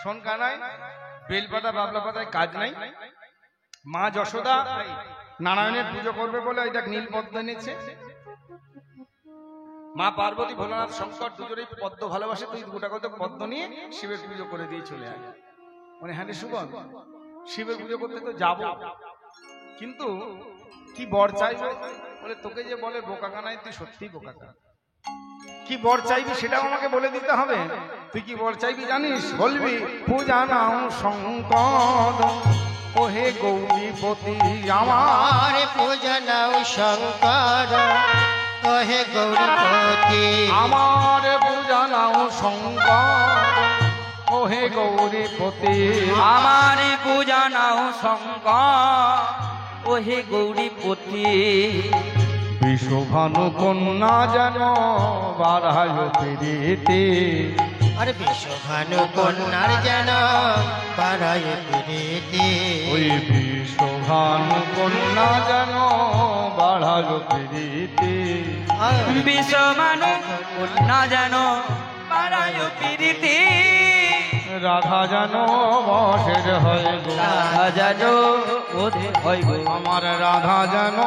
শোন কানাই, বেলপাতা বাবলা পাতায় কাজ নাই। মা যশোদা নারায়ণের পুজো করবে বলে এটা নীল পদ্ম এনেছে। মা পার্বতী ভোলানাথ শঙ্কর দুজনেই পদ্ম ভালোবাসে, তুই গোটা কত পদ্ম নিয়ে শিবের পুজো করে দিয়ে চলে আয়। মানে হ্যাঁ রে সুবন, শিবের পুজো করতে তো যাবো, কিন্তু কি বর চাইবো? বলে তোকে যে বলে বোকা কানাই, তুই সত্যিই বোকা কানা। কি বর চাইবি সেটাও আমাকে বলে দিতে হবে। তুই কি বর চাইবি জানিস? বলবি পূজা নাও শঙ্কর ওহে গৌরীপতি আমার, পূজা নাও শঙ্কর ওহে গৌরীপতি আমার পূজা নাও শঙ্কর ওহে গৌরীপতি আমার পূজা নাও শঙ্কর ওহে গৌরীপতি। বিশ্বভানু কন্যা যেন বাড়ায় প্রীতি, আরে বিশ্বভানু কন্যার যেন বাড়ায় প্রীতি, ওই বিশ্বভানু কন্যা যেন বাড়ায় প্রীতি, বিশ্বমানু কন্যা যেন বাড়ায় প্রীতি, রাধা যেন বশের হয় গো, রাধা যেন ওদের হয় গো, আমার রাধা যেন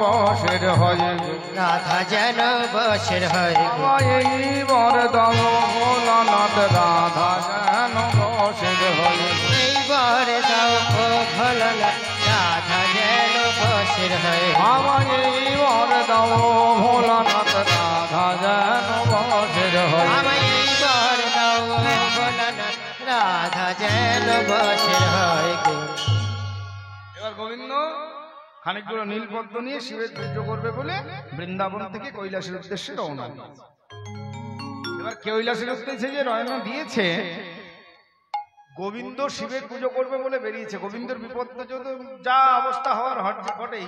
বশের হয় গো, রাধা যেন বশের হয় গো। এই বর দাও ভোলানাথ, রাধা যেন বশের হয় গো, এইবার দাও ও ভোলানাথ, রাধা যেন বশের হয় গো। আমার এই বর দাও ভোলানাথ, রাধা যেন বশের হয় গো। আমায় এইবার দাও ও ভোলানাথ, রাধা যেন বশের হয় গো। এবার গোবিন্দ খানিকগুলো নীলপদ্ম নিয়ে শিবের পুজো করবে বলে বৃন্দাবন থেকে কৈলাসের উদ্দেশ্যে রওনা দিয়েছে। এবার কৈলাসের উদ্দেশ্যে যে রওনা দিয়েছে, গোবিন্দ শিবের পুজো করবে বলে বেরিয়েছে। গোবিন্দের বিপদ যদি যা অবস্থা হওয়ার ঘটেই,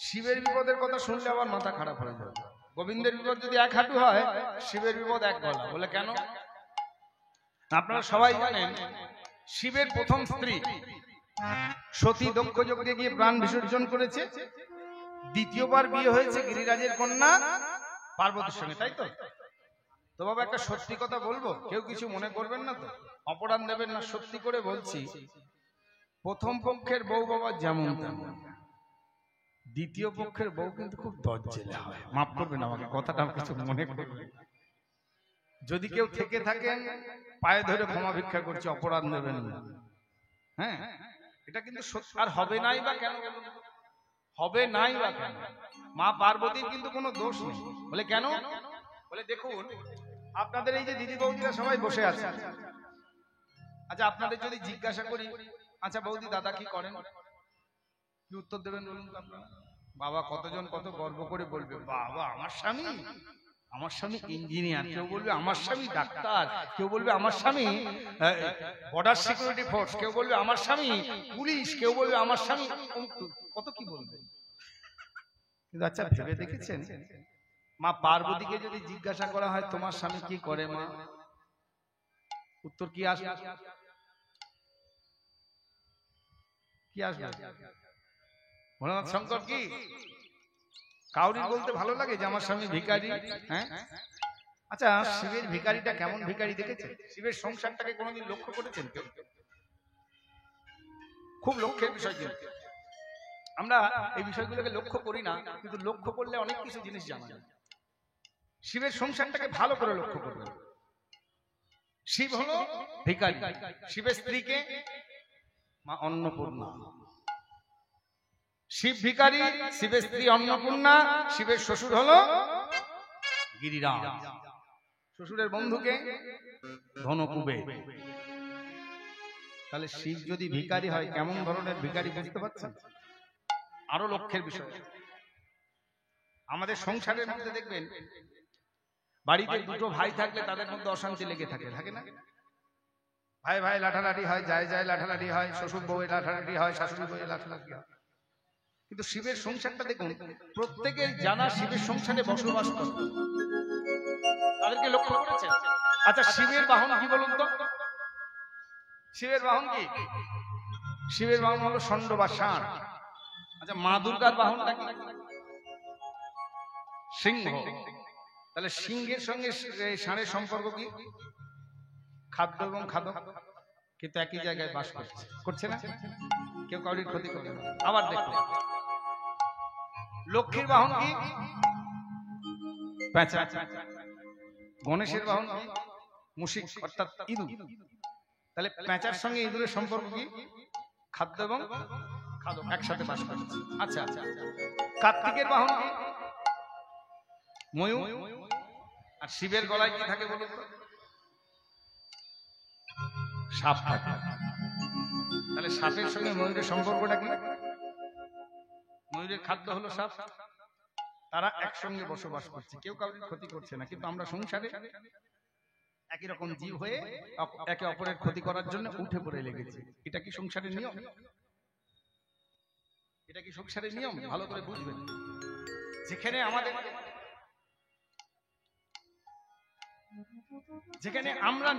শিবের বিপদের কথা শুনলে আবার মাথা খারাপ হয়ে যাবে। গোবিন্দের বিপদ যদি এক হাঁটু হয়, শিবের বিপদ এক গলা। বলে কেন? আপনারা সবাই জানেন শিবের প্রথম স্ত্রী সতী দক্ষ যজ্ঞে গিয়ে প্রাণ বিসর্জন করেছে। দ্বিতীয়বার বিয়ে হয়েছে গিরিরাজের কন্যা পার্বতীর সঙ্গে, তাই তো? তো বাবা একটা সত্যি কথা বলবো, কেউ কিছু মনে করবেন না তো, অপরাধ দেবেন না, সত্যি করে বলছি। প্রথম পক্ষের বউ বাবা যেমন তেমন, দ্বিতীয় পক্ষের বউ কিন্তু খুব দজ্জেলে হয়। মাফ করবেন আমাকে, কথাটা কিছু মনে করবেন। যদি কেউ থেকে থাকেন পায়ে ধরে ক্ষমা ভিক্ষা করছি, অপরাধ নেবেন না। হ্যাঁ, এটা কিন্তু আর হবে নাই বা কেন? হবে নাই বা কেন? মা পার্বতীর কিন্তু কোনো দোষ নেই। বলে কেন? বলে দেখুন, আপনাদের এই যে দিদি বৌদিরা সবাই বসে আছে, আচ্ছা আপনাদের যদি জিজ্ঞাসা করি, আচ্ছা বৌদি দাদা কি করেন, কি উত্তর দেবেন বলুন তো আপনারা? বাবা কতজন কত গর্ব করে বলবে, বাবা আমার স্বামী ইঞ্জিনিয়ার, কেউ বলবে আমার স্বামী ডাক্তার, কেউ বলবে আমার স্বামী বর্ডার সিকিউরিটি ফোর্স, কেউ বলবে আমার স্বামী পুলিশ, কেউ বলবে আমার স্বামী কত কি বলবে। কিন্তু আচ্ছা ভেবে দেখেছেন, মা পার্বতীকে যদি জিজ্ঞাসা করা হয় তোমার স্বামী কি করে মা, উত্তর কি আসবে? কি আসবে? ভোলানাথ শঙ্কর কি কাউরি বলতে ভালো লাগে যে আমার স্বামী ভিখারি? হ্যাঁ, আচ্ছা শিবের ভিখারিটা কেমন ভিখারি দেখেছেন? শিবের সংসারটাকে কোনোদিন লক্ষ্য করেছেন কেউ? খুব লক্ষ্যের বিষয় কিন্তু আমরা এই বিষয়গুলোকে লক্ষ্য করি না, কিন্তু লক্ষ্য করলে অনেক কিছু জিনিস জানা যায়। শিবের সংসারটাকে ভালো করে লক্ষ্য করবেন। শিব হলো ভিখারি, শিবের স্ত্রীকে মা অন্নপূর্ণা। শিব ভিখারি, শিবের স্ত্রী অন্নপূর্ণা, শিবের শ্বশুর হলো গিরিরাজ, শ্বশুরের বন্ধুকে ধনকুবের। তাহলে শিব যদি ভিখারি হয়, কেমন ধরনের ভিখারি বুঝতে পারছেন? আরো লক্ষ্যের বিষয়, আমাদের সংসারের মধ্যে দেখবেন বাড়িতে দুটো ভাই থাকলে তাদের মধ্যে অশান্তি লেগে থাকে, থাকে না? ভাই ভাই লাঠালাঠি হয়, যায় যায় লাঠালাঠি হয়, শ্বশুর বউয়ে লাঠালাঠি হয়, শাশুড়ি বউয়ে লাঠালাঠি হয়। কিন্তু শিবের সংসারটা দেখুন, প্রত্যেকের জানা শিবের সংসারে বসবাস করে, তাদেরকে লক্ষ্য করেছেন? আচ্ছা শিবের বাহন কি বলুন তো? শিবের বাহন কি? শিবের বাহন হলো ষণ্ড বা ষাঁড়। আচ্ছা, মা দুর্গার বাহনটা কি? সিংহ। তাহলে সিংহের সঙ্গে ষাঁড়ের সম্পর্ক কি? খাদ্য এবং খাদক, কিন্তু একই জায়গায় বাস করছে, করছে না? কেউ কাউরির ক্ষতি করে না। আবার দেখো, লক্ষ্মীর বাহন কি? পেঁচা। গণেশের বাহন কি? মুশিক অর্থাৎ ইঁদুর। তাহলে পেঁচার সঙ্গে ইঁদুরের সম্পর্ক কি? খাদ্য এবং খাদক একসাথে বাস করছে। আচ্ছা আচ্ছা, কার্তিকের বাহন কি? ময়ূর। আর শিবের গলায় কি থাকে বলুন তো? সাপ থাকে। তাহলে সাপের সঙ্গে ময়ূরের সম্পর্কটা কি? ময়ূরের খাদ্য হলো সাপ। তারা একসঙ্গে বসবাস করছে, কেউ কাউকে ক্ষতি করছে না। কিন্তু আমরা সংসারে একই রকম জীব হয়ে একে অপরের ক্ষতি করার জন্য উঠে পড়ে লেগেছি। এটা কি সংসারের নিয়ম? এটা কি সংসারের নিয়ম? ভালো করে বুঝবেন। যেখানে আমরা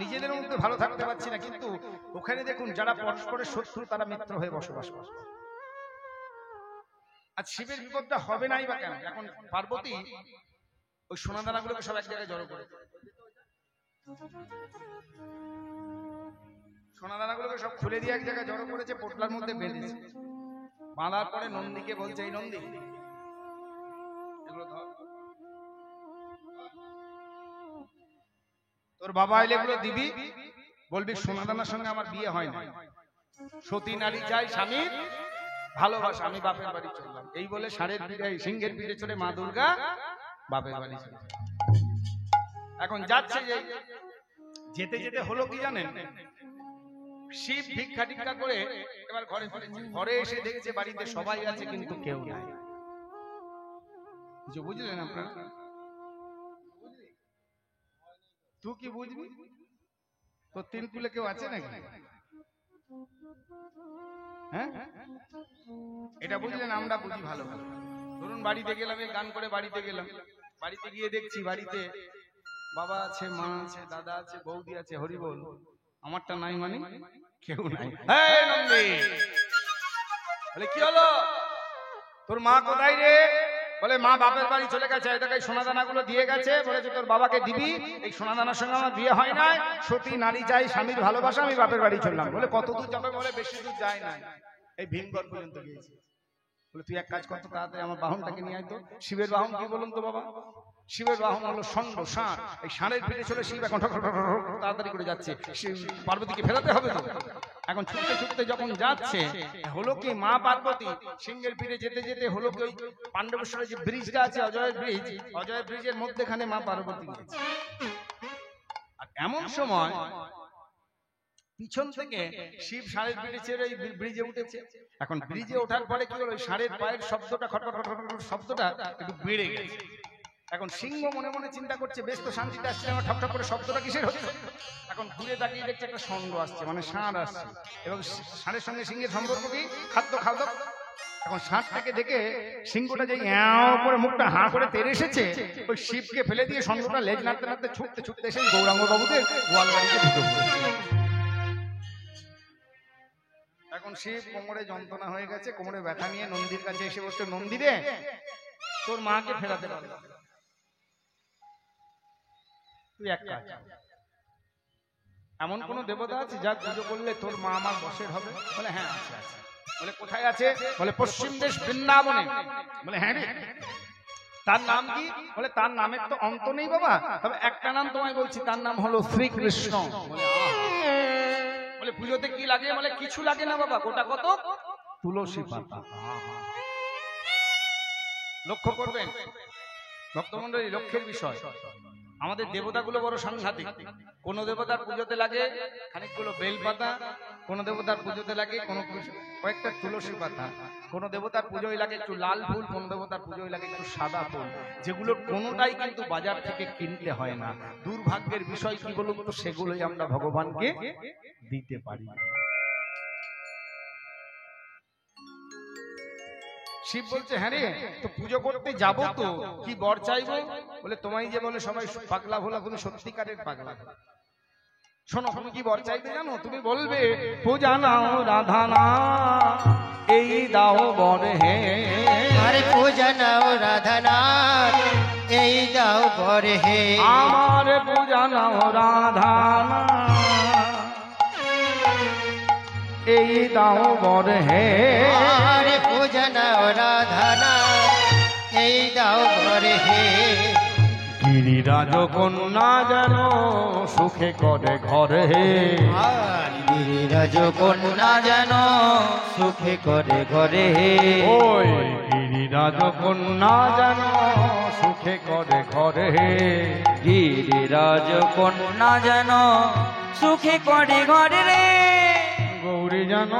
নিজেদের মধ্যে ভালো থাকতে পারছি না, কিন্তু ওখানে দেখুন যারা পরস্পরের শত্রু তারা মিত্র হয়ে বসবাস করে। আর শিবের বিপদটা হবে নাই বা কেন? এখন পার্বতী ওই সোনাদানাগুলোকে সব এক জায়গায় জড়ো করে, সোনাদানাগুলোকে সব খুলে দিয়ে এক জায়গায় জড়ো করেছে, পোটলার মধ্যে বেঁধেছে। বাঁধার পরে নন্দীকে বলছে, এই নন্দী, এগুলো ধর, তোর বাবা এলে এগুলো দিবি, বলবি সোনাদানার সঙ্গে আমার বিয়ে হয় না, সতী নারী চাই স্বামীর ভালোবাসা, আমি বাপের বাড়ি চললাম। এই বলে ষাঁড়ের পিঠে, সিংহের পিঠে চলে মা দুর্গা বাপের বাড়ি চলে। এখন যাচ্ছে, যেতে যেতে হলো কি জানেন? শিব ভিক্ষা টিক্ষা করে এবার ঘরে ফিরেছে। ঘরে এসে দেখেছে বাড়িতে সবাই আছে কিন্তু কেউ নাই। কিছু বুঝলেন আপনারা? তুই কি বুঝবি? তো তিন কুলে কেউ আছে নাকি? হ্যাঁ, এটা বুঝলেন? আমরা বুঝি ভালো। ধরুন বাড়িতে গেলাম, গান করে বাড়িতে গেলাম, বাড়িতে গিয়ে দেখছি বাড়িতে বাবা আছে, মা আছে, দাদা আছে, বৌদি আছে, হরি বল, আমারটা নাই মানে কেউ নাই। এই নন্দী, বলে কি হলো? তোর মা কোথায় রে? বলে মা বাপের বাড়ি চলে গেছে, এই দেখাই সোনাদানা গুলো দিয়ে গেছে, বলেছে তোর বাবাকে দিবি, এই সোনাদানার সঙ্গে আমার বিয়ে হয় নাই, সতী নারী চাই স্বামীর ভালোবাসা, আমি বাপের বাড়ি চললাম। বলে কত দূর যাবে? বলে বেশি দূর যায় না, এই ভীমগড় পর্যন্ত গিয়েছি। বলে তুই এক কাজ কর তো, তাড়াতাড়ি আমার বাহনটাকে নিয়ে আয় তো। শিবের বাহন কি বলুন তো বাবা? শিবের বাহন হলো ষণ্ড, ষাঁড়। এই ষাঁড়ের পিঠে চলে শিব এখন তাড়াতাড়ি করে যাচ্ছে, পার্বতীকে ফেরাতে হবে তো। এখন ছুটতে ছুটতে যখন যাচ্ছে, হলো কি মা পার্বতী সিংহের পিঠে যেতে যেতে হলো কি ওই পাণ্ডবেশ্বরের যে ব্রিজটা আছে, অজয় ব্রিজ, অজয় ব্রিজের মধ্যেখানে মা পার্বতী গেছে। আর এমন সময় পিছন থেকে শিব ষাঁড়ের পিঠে ছেড়ে ব্রিজে উঠেছে। এখন ব্রিজে ওঠার পরে কি হলো? ষাঁড়ের পায়ের শব্দটা, খটখট খটখট শব্দটা একটু বেড়ে গেছে। এখন সিংহ মনে মনে চিন্তা করছে, বেশ তো শান্তিতে আসছে, আমার ঠকঠক করে শব্দটা কিসের হচ্ছে? এখন ঘুরে তাকিয়ে দেখছে একটা ষণ্ড আসছে, মানে ষাঁড় আসছে, এবং ষাঁড়ের সঙ্গে সিংহের সম্পর্ক কি? খাদ্য খাদক। এখন ষাঁড়টাকে দেখে সিংহটা যে করে মুখটা হাঁ করে তেড়ে এসেছে, ওই শিবকে ফেলে দিয়ে ষণ্ডটা লেজ নাড়তে নাড়তে ছুটতে ছুটতে এসে গৌরাঙ্গ বাবুদের গোয়াল বাড়িতে ঢুকে পড়েছে। এখন শিব কোমরে যন্ত্রণা হয়ে গেছে, কোমরে ব্যথা নিয়ে নন্দীর কাছে এসে বলছে, নন্দী রে, তোর মাকে ফেরাতে পারবে, তুই এক কাজ, এমন কোন দেবতা আছে যার পুজো করলে তোর মা আমার বশের হবে? বলে হ্যাঁ আছে আছে। বলে কোথায় আছে? বলে পশ্চিম দেশ বৃন্দাবনে। বলে হ্যাঁ রে, তার নাম কি? বলে তার নামের তো অন্ত নেই বাবা, তবে একটা নাম তোমায় বলছি, তার নাম হলো শ্রীকৃষ্ণ। বলে পুজোতে কি লাগে? বলে কিছু লাগে না বাবা, গোটা কত তুলসী পাতা। লক্ষ্য করবেন ভক্তমণ্ডলী, লক্ষ্যের বিষয়। আমাদের দেবতাগুলো বড় সাংঘাতিক। কোন দেবতার পুজোতে লাগে খানিকগুলো বেলপাতা, কোন দেবতার পুজোতে লাগে কয়েকটা তুলসী পাতা, কোন দেবতার পুজোয় লাগে একটু লাল ফুল, কোন দেবতার পুজোয় লাগে একটু সাদা ফুল, যেগুলোর কোনোটাই কিন্তু বাজার থেকে কিনতে হয় না। দুর্ভাগ্যের বিষয় কি বলুন তো, সেগুলোই আমরা ভগবানকে দিতে পারি। শিব বলছে হ্যাঁ রে, তো পুজো করতে যাবো তো, কি বর চাইবো? বলে তোমায় যে বলে সবাই পাগলা ভোলা, তুমি সত্যিকারের পাগলা। শোনো, তুমি কি বর চাইবে জানো? তুমি বলবে পূজা নাও রাধা না, এই দাও বর হে। আরে পূজা নাও রাধা নাথ, এই দাও বর হে। আমার পূজা নাও রাধা না, এই দাও বর হে। আরে পূজা নাও রাধা নাথ, এই দাও বর হে। গিরিরাজ কন্যা যেন সুখে করে ঘরে হে। আর গিরিরাজ কন্যা যেন সুখে করে ঘরে হে। ওই গিরিরাজ কন্যা যেন সুখে করে ঘরে হে। গিরিরাজ কন্যা যেন সুখে করে ঘরে রে। গৌরী যেন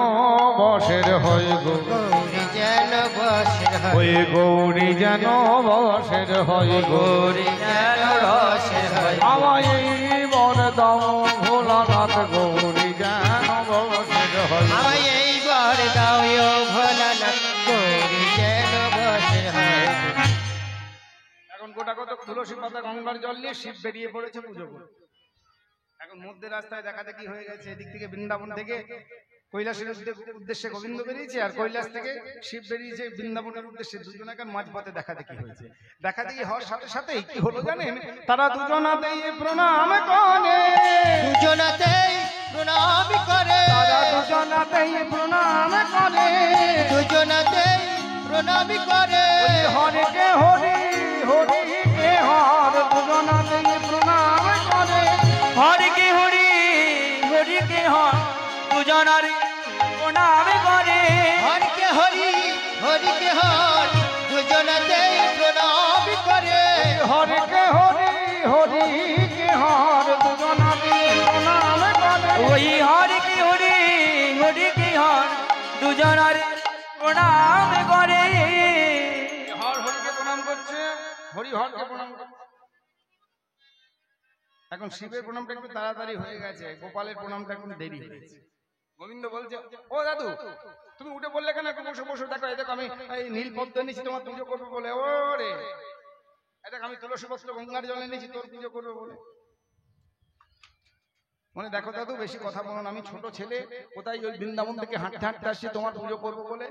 বসের হয় গো, গৌরী যেন বসের হয়। ওই গৌরী যেন বসের হয় গো। গৌরী যেন বসের হয়। আমায় এই বর দাও ভোলানাথ, গৌরী যেন বসের হয়। আমায় এই বর দাও ও ভোলানাথ, গৌরী যেন বসের হয়। এখন গোটা কত তুলসী পাতা গঙ্গার জল নিয়ে শিব বেরিয়ে পড়েছে পুজো করতে। এখন মধ্যে রাস্তায় দেখা দেখি হয়ে গেছে, এদিক থেকে বৃন্দাবন থেকে কৈলাসের উদ্দেশ্যে গোবিন্দ বেরিয়েছে, আর কৈলাস থেকে শিব বেরিয়েছে বৃন্দাবনের উদ্দেশ্যে। দুজন এখন মাঝপথে দেখা দেখি হয়েছে। দেখা দেখি হওয়ার সাথে সাথেই কি হলো জানেন? তারা দুজনাতেই প্রণাম করে, দুজনাতেই প্রণাম করে। তারা দুজনাতেই প্রণাম করে, দুজনাতেই প্রণাম করে। হরে কে হরি, হরি কে হর, দুজনাতেই প্রণাম করে। হরি কে হরি, হরি কে হর, দুজনার প্রণাম করে। হরি কে হরি, হরি কে হর, দুজনাতেই প্রণাম করে। হরে কে হরি, হরি কে হর, দুজনাতেই প্রণাম করে। ওই হরি কে হরি, হরি কে হর, দুজনার প্রণাম করে। হর হরিকে প্রণাম করছে, হরি হরকে প্রণাম করছে। এখন শিবের প্রণামটা একটু তাড়াতাড়ি হয়ে গেছে, গোপালের প্রণামটা এখন দেরি হয়েছে। গোবিন্দ বলছে, ও দাদু তুমি উঠে বললে কেন? একটু বসে বসে দেখো, এই দেখো আমি এই নীল পদ্ম এনেছি তোমার পুজো করবো বলে। ও রে, এই দেখ আমি তুলসী বস্ত্র গঙ্গার জল এনেছি তোর পুজো করবো বলে। মানে দেখো দাদু বেশি কথা বলো না, আমি ছোট ছেলে, কোথায় ওই বৃন্দাবন থেকে হাঁটতে হাঁটতে আসছি তোমার পুজো করবো বলে।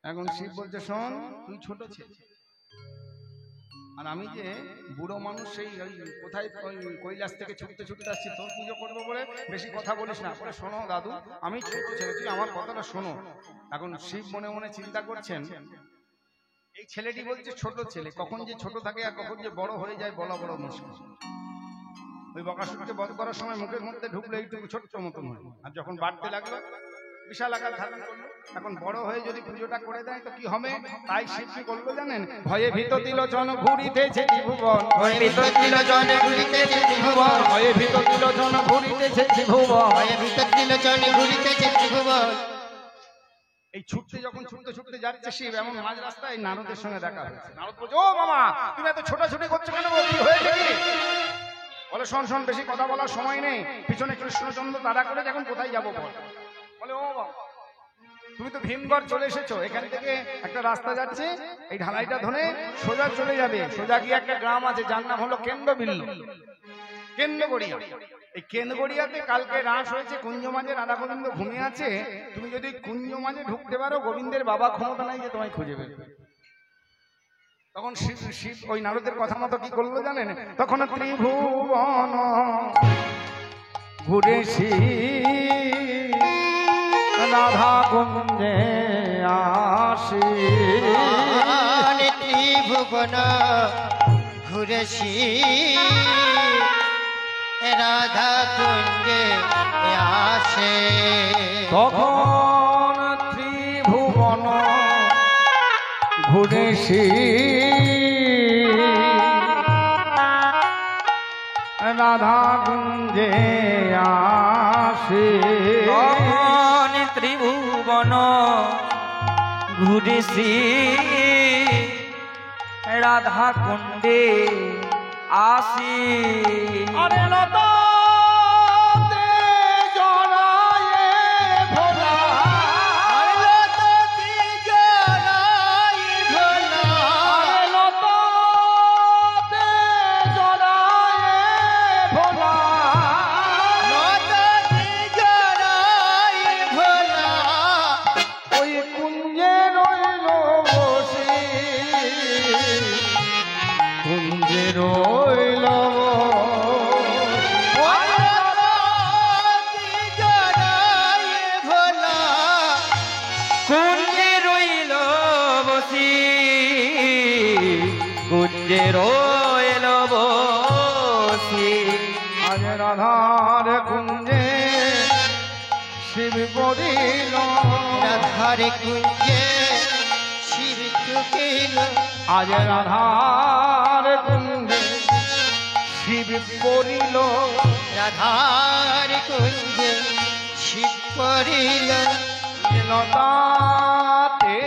এখন শিব বলছে, শোন তুই ছোট ছেলে, আর আমি যে বুড়ো মানুষ, সেই ওই কোথায় ওই কৈলাস থেকে ছুটতে ছুটতে আসছি তোর পুজো করবো বলে, বেশি কথা বলিস না। বলে শোনো দাদু আমি ছোট ছেলে, তুই আমার কথাটা শোনো। এখন শিব মনে মনে চিন্তা করছেন, এই ছেলেটি বলছে ছোট ছেলে, কখন যে ছোট থাকে আর কখন যে বড় হয়ে যায় বলা বড় মুশকিল। ওই বকাসুরকে বধ করার সময় মুখের মধ্যে ঢুকলো এইটুকু ছোট্ট মতন হয়, আর যখন বাড়তে লাগলো বিশাল আকার ধারণ করলো। এখন বড় হয়ে যদি পুজোটা করে দেয় তো কি হবে? তাই শিব কি করলো জানেন? ভয়ে ভীত তিলোচন ঘুরিতেছে ত্রিভুবন, ভয়ে ভীত তিলোচন ঘুরিতেছে ত্রিভুবন, ভয়ে ভীত তিলোচন ঘুরিতেছে ত্রিভুবন। ভয়ে ভীত তিলোচন ঘুরিতেছে ত্রিভুবন। এই ছুটতে যখন ছুটতে ছুটতে যাচ্ছে শিব, এমন মাঝ রাস্তায় নারদের সঙ্গে দেখা হয়েছে। নারদ বলছে, ও মামা তুমি এত ছোটাছুটি করছো কেন? কি হয়েছে কি? বলে শোন শোন, বেশি কথা বলার সময় নেই, পিছনে কৃষ্ণচন্দ্র তাড়া করে এখন কোথায় যাবো বল। বলে ও বাবা তুমি তো ভীমগড় চলে এসেছো, এখান থেকে একটা রাস্তা যাচ্ছে, এই ঢালাইটা ধরে সোজা চলে যাবে। সোজা গিয়ে একটা গ্রাম আছে যার নাম হলো কেন্দ্রবিল্ল, কেন্দ্রগড়িয়া। এই কেন্দ্রগড়িয়াতে কালকে রাস হয়েছে, কুঞ্জ মাঝে রাধা গোবিন্দ ঘুমিয়ে আছে। তুমি যদি কুঞ্জ মাঝে ঢুকতে পারো, গোবিন্দের বাবা ক্ষমতা নাই যে তোমায় খুঁজে বের করবে। তখন শিব শিব ওই নারদের কথা মতো কি করলো জানেন? তখন ত্রিভুবন ঘুরে রাধা কুঞ্জে আসি, ত্রিভুবন ঘুরেছি রাধা কুঞ্জে আসে। তখন ত্রিভুবন ঘুরেছি রাধা কুঞ্জে আসি। তখন ত্রিভুবন ঘুরেছি রাধা কুণ্ডে আসি। আরে লতাতে জড়ায়ে ভোলা, আরে লতাতে জড়াই ভোলা, আরে লতাতে জড়ায়ে ভোলা, কুঞ্জে রইল বসি আজ রাধার কুঞ্জে শিব পড়িল রাধার কুঞ্জে শিব ঢুকিল আজ রাধার কুঞ্জে শিব পড়িল রাধার কুঞ্জে শিব পড়িল লতাতে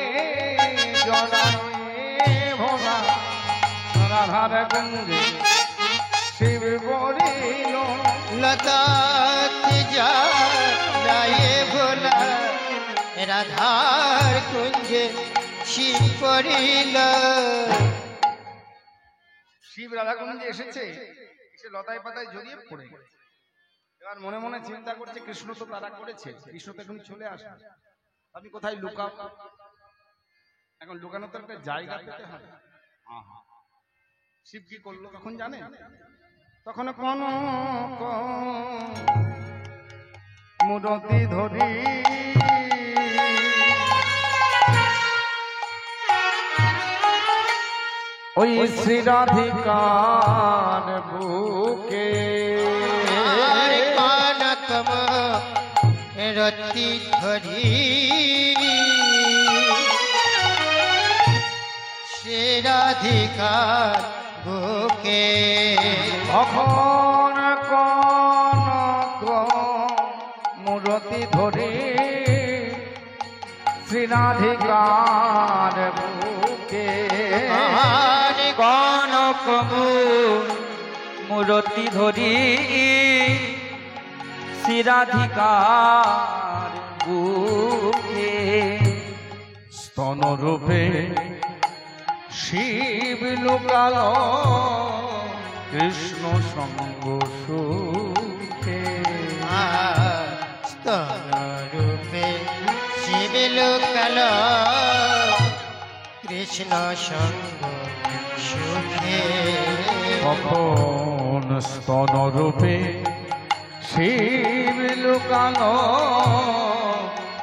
জড়ায়ে ভোলা রাধার কুঞ্জে শিব পড়িল লতাতে যায় ভোলা রাধার কুঞ্জে শিব পড়িল শিব রাধা কুঞ্জে এসেছে এসে লতায় পাতায় জড়িয়ে পড়ে গেছে। এবার মনে মনে চিন্তা করছে কৃষ্ণ তো তারা করেছে, কৃষ্ণ তো এখন চলে আসবে, আমি কোথায় লুকাব? এখন লুকানো তো একটা জায়গা পেতে হবে। শিব কি করলো তখন জানেন? তখন কোন মুরতি ধরি ওই শ্রী রাধিকার বুকে কানকম রতি ধরি শ্রী রাধিকার বুকে তখন কনক মুরতি ধরে শ্রী রাধিকার বুকে কনক মূরতি ধরি শ্রীরাধিকার বুকে স্তনরূপে শিব লুকাল কৃষ্ণ সঙ্গ সুখে স্তনরূপে শিব লোকাল কৃষ্ণ সঙ্গ সুখে তখন স্তনরূপে শিব লুকাল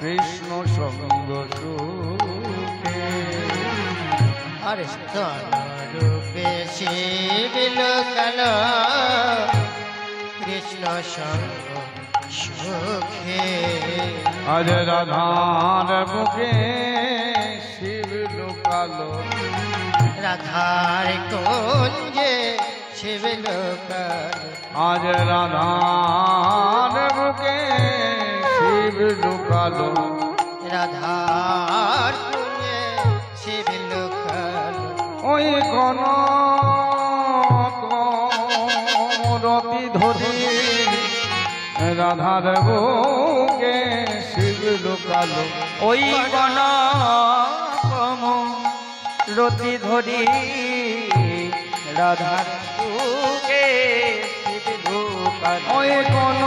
কৃষ্ণ সঙ্গ সুখে আর স্তনরূপে শিব লোকাল কৃষ্ণ সঙ্গ সুখে আজ রাধার বুকে শিব লুকালো রাধার কুঞ্জে শিব লোকাল আজ রাধার বুকে শিব লুকালো রাধার কুঞ্জে শিব লোকাল ওই কোন রতি ধরি রাধার বুকে শিব লুকালো ওই গণ রতি ধরি রাধার বুকে শিব ঢুকাল ওই কোন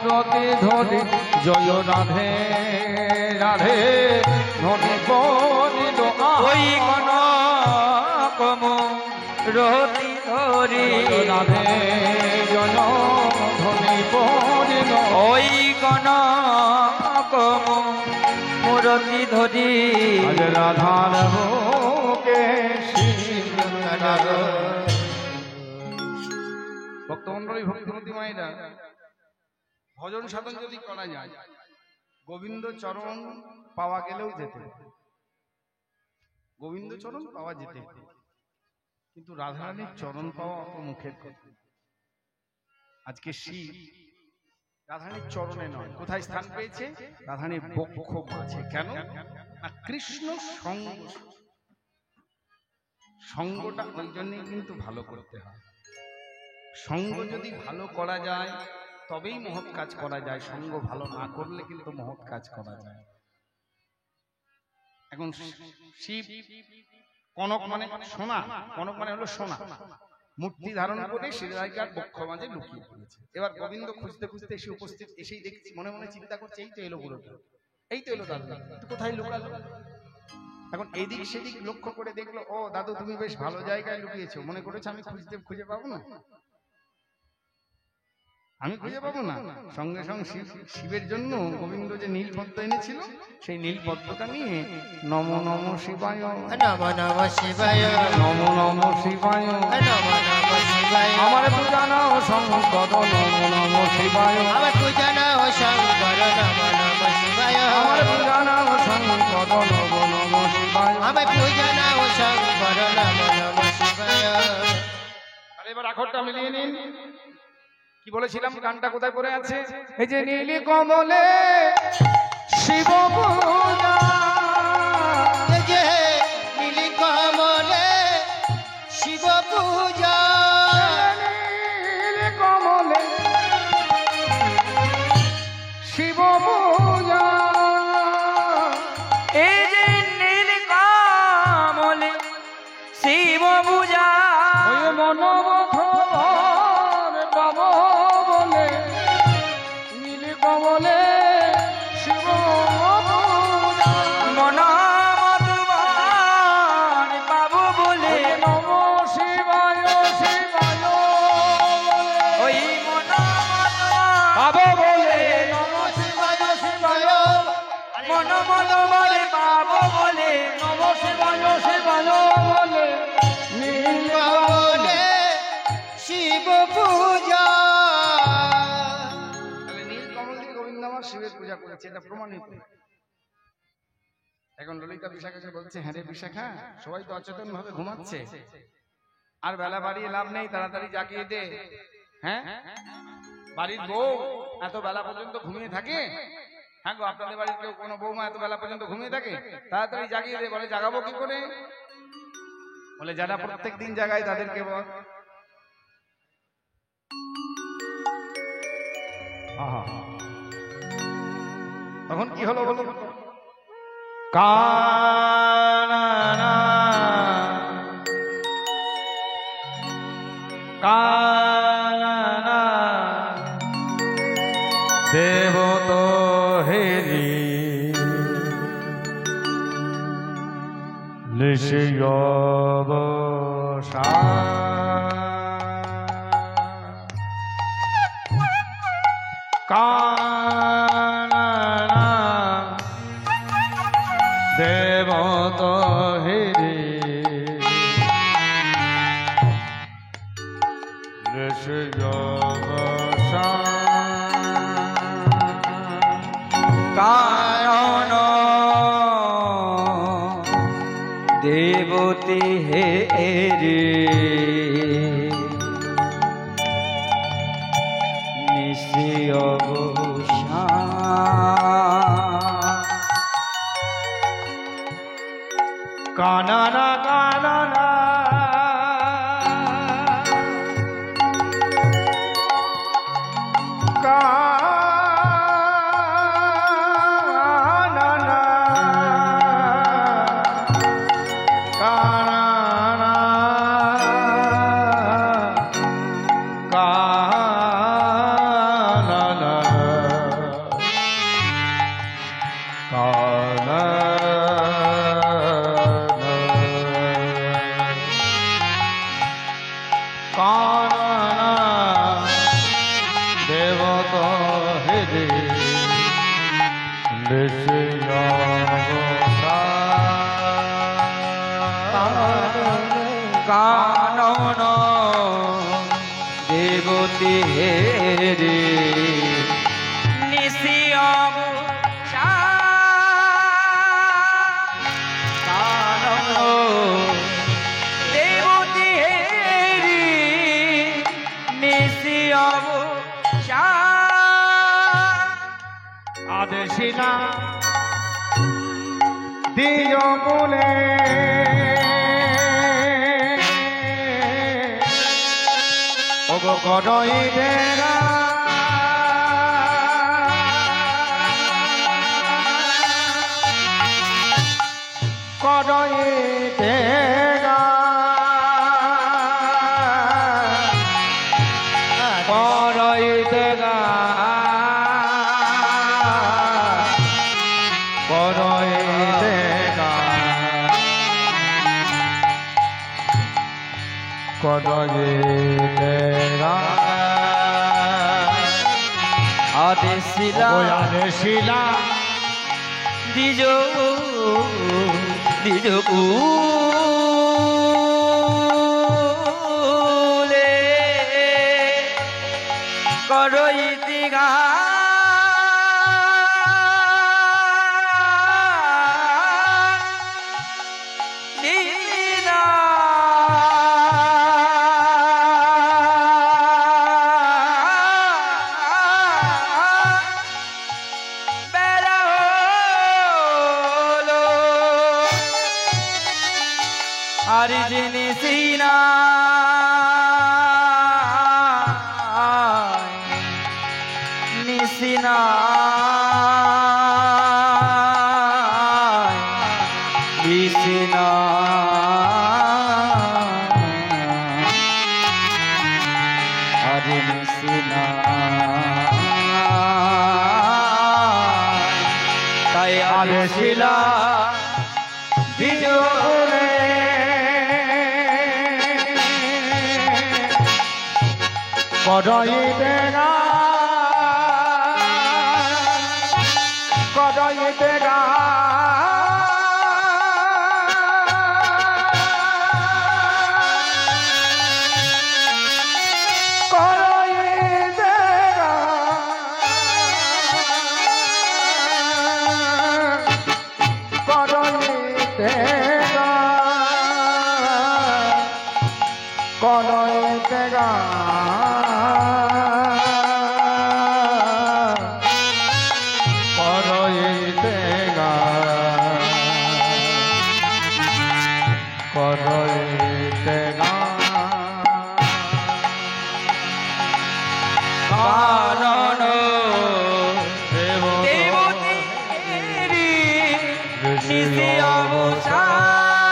রতি ধরি জয় রাধে রাধে ধনি বলিল ওই গণ রতি ধরি রাধে জন ধনি বলিল ওই গণ মূরতি ধরি আজ রাধার বুকে শিব লুকালো। ভক্তমন্ডলী ভক্তিমতী মায়েরা, ভজন সাধন যদি করা যায় গোবিন্দ চরণ পাওয়া গেলেও যেতে, গোবিন্দ চরণ পাওয়া যেতে, কিন্তু রাধারানীর চরণ পাওয়া অত মুখের কথা। আজকে শিব রাধারানীর চরণে নয়, কোথায় স্থান পেয়েছে? রাধারানীর বক্ষ মাঝে। কেন না? কৃষ্ণ সঙ্গ, সঙ্গটা ওই জন্যই কিন্তু ভালো করতে হয়। সঙ্গ যদি ভালো করা যায় তবেই মহৎ কাজ করা যায়, সঙ্গ ভালো না করলে কিন্তু মহৎ কাজ করা যায়। এখন শিব কনক মানে সোনা, কনক মানে হলো সোনা, মূর্তি ধারণ করে শ্রীরাধিকার বক্ষ মাঝে লুকিয়ে পড়েছে। এবার গোবিন্দ খুঁজতে খুঁজতে এসে উপস্থিত, এসেই দেখছি মনে মনে চিন্তা করছে এই তো এলো পুরোটা, এই তো এলো দাদু, কিন্তু কোথায় লুকালো? এখন এদিক সেদিক লক্ষ্য করে দেখলো, ও দাদু তুমি বেশ ভালো জায়গায় লুকিয়েছো, মনে করেছে আমি খুঁজে পাবো না। আমি খুঁজে পাবো না? সঙ্গে সঙ্গে শিবের জন্য গোবিন্দ যে নীল পদ্ম এনেছিল সেই নীল পদ্মটা নিয়ে নম নম শিবায়, নম নম শিবায়, নম নম শিবায়, নম নম শিবায়, আমার পূজা নাও শঙ্কর নম নম শিবায়, আমার পূজা নাও শঙ্কর নম নম শিবায়, আমার পূজা নাও শঙ্কর নম নম শিবায়। আমার পূজা নাও শঙ্কর নম নম শিবায়। আর এবার আখরটা মিলিয়ে নিন। কি বলেছিলাম, গানটা কোথায় পড়ে আছে? এই যে নীলি কমলে শিব পূজা, এই যে নীলি কমলে শিব পূজা, নীলি কমলে শিব পূজা, এই যে নীল কমলে শিব পূজা, ওই মনোমথর পাব বলে নীলি কমলে শিব পূজা, মনমতবান পাবো বলে নম শিবায় শিবায় ওই মনমতবান পাবো বলে নম শিবায় শিবায়, মনমতবান পাবো বলে নম শিবায় শিবায় বলে নীল কমলে শিব পূজা। তাহলে নীল কমল দিয়ে গোবিন্দ আমার শিবের পূজা করেছে, এটা প্রমাণিত। এখন ললিতা বিশাখাকে বলছে, হ্যাঁ রে বিশাখা, সবাই তো অচেতন ভাবে ঘুমাচ্ছে, আর বেলা বাড়িয়ে লাভ নেই, তাড়াতাড়ি জাগিয়ে দে। হ্যাঁ, বাড়ির বউ এত বেলা পর্যন্ত ঘুমিয়ে থাকে? হ্যাঁ গো, আপনাদের বাড়ির কেউ কোনো বৌমা এত বেলা পর্যন্ত ঘুমিয়ে থাকে? তাড়াতাড়ি জাগিয়ে দে। বলে জাগাবো কি করে? বলে যারা প্রত্যেক দিন জাগায় তাদেরকে বল। আহা, তখন কি হলো বলো? কানা কানা দেব তো হেরি নিশিয়বসা কানা দেব তো হেরি নিশিয়বসা কারণ দেবতী হে রে নিশি অবসা কানানা কানানা কানানা কানানা কানানা কানানা দেবত হেরে কানন দেবতী হে রে নিশি অবসা কানন দেবতী হে রে নিশি অবসা আদেশিনা দিয় বলে ওগো করই বেড়া করই বেড়া করই বেড়া করই বেড়া করই বেড়া আদেশিলা আদেশিলা দিজ দিজ কুলে করো ইতিগা আরিজিনি সিনা নিসিনা বিসিনা আরে নিসিনা তাই আদেশিলা বিজয় কদই দেগা কদই দেগা কদই দেগা কদই দেগা কদই দেগা কারণ দেবতেরি নিশি অবসান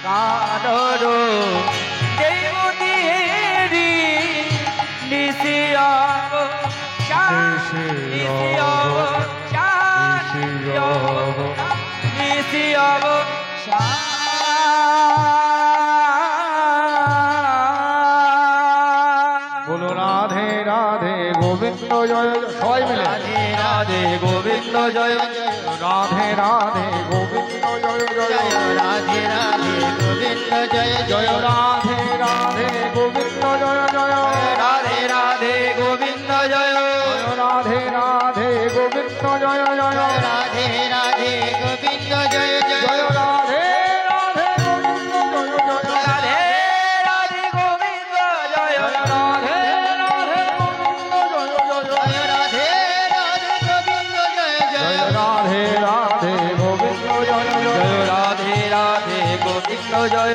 কারণ দেবতেরি নিশি অবসান নিশি অবসান নিশি অবসান বলো রাধে রাধে গোবিন্দ জয় সবাই মিলে রাধে রাধে গোবিন্দ জয় রাধে রাধে গোবিন্দ জয় জয় রাধে রাধে গোবিন্দ জয় জয় রাধে রাধে গোবিন্দ জয় জয় রাধে রাধে গোবিন্দ জয় রাধে রাধে গোবিন্দ জয় জয় রাধে রাধে গোবিন্দ জয় জয় জয় রাধে রাধে গোবিন্দ জয় জয় রাধে রাধে গোবিন্দ জয় রাধে রাধে গোবিন্দ জয় জয় জয় রাধে রাধে গোবিন্দ জয় জয় জয় রাধে রাধে গোবিন্দ জয় জয় রাধে রাধে গোবিন্দ জয়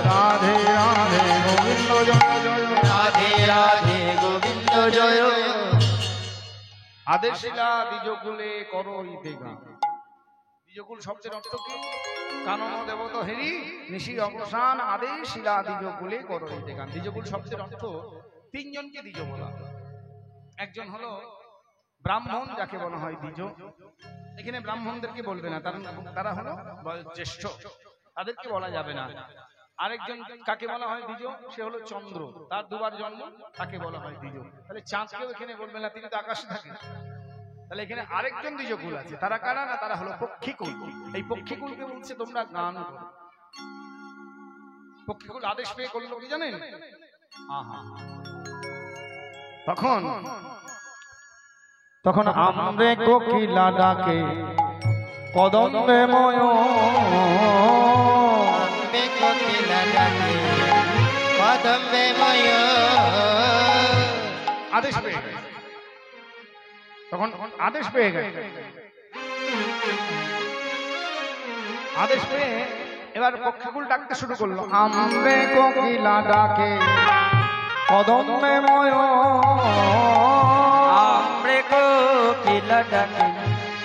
রাধে রাধে গোবিন্দ জয় জয় রাধে রাধে গোবিন্দ জয় আদেশিলা দ্বিজকুলে করো ইতেগা দ্বিজকুল শব্দের অর্থ কি কানন দেবত হেরি নিশি অবসান আদেশিলা দ্বিজকুলে করো ইতেগা দ্বিজকুল শব্দের অর্থ তিনজনকে দ্বিজ বলা একজন হলো ব্রাহ্মণ যাকে বলা হয় দ্বিজ এখানে ব্রাহ্মণদেরকে বলবে না তারা হলো জ্যেষ্ঠ তাদেরকে বলা যাবে না আরেকজন কাকে বলা হয় দ্বিজ সে হলো চন্দ্র তার দুবার জন্ম তাকে বলা হয় দ্বিজ তাহলে চাঁদকেও এখানে বলবে না তিনি তো আকাশে থাকেন তাহলে এখানে আরেকজন দ্বিজকুল আছে তারা কারা না তারা হলো পক্ষীকুল এই পক্ষীকুলকে বলছে তোমরা গান করো পক্ষীকুল আদেশ পেয়ে করলো কি জানেন তখন তখন আমরে কোকিলা ডাকে কদম্বে ময় কোকিলা ডাকে কদম্বে ময় আদেশ পেয়ে গেছে তখন আদেশ পেয়ে গেছে আদেশ পেয়ে এবার পক্ষীকুল ডাকতে শুরু করলো আমরে কোকিলা ডাকে কদম্বে ময় আমরে কোকিলা ডাকে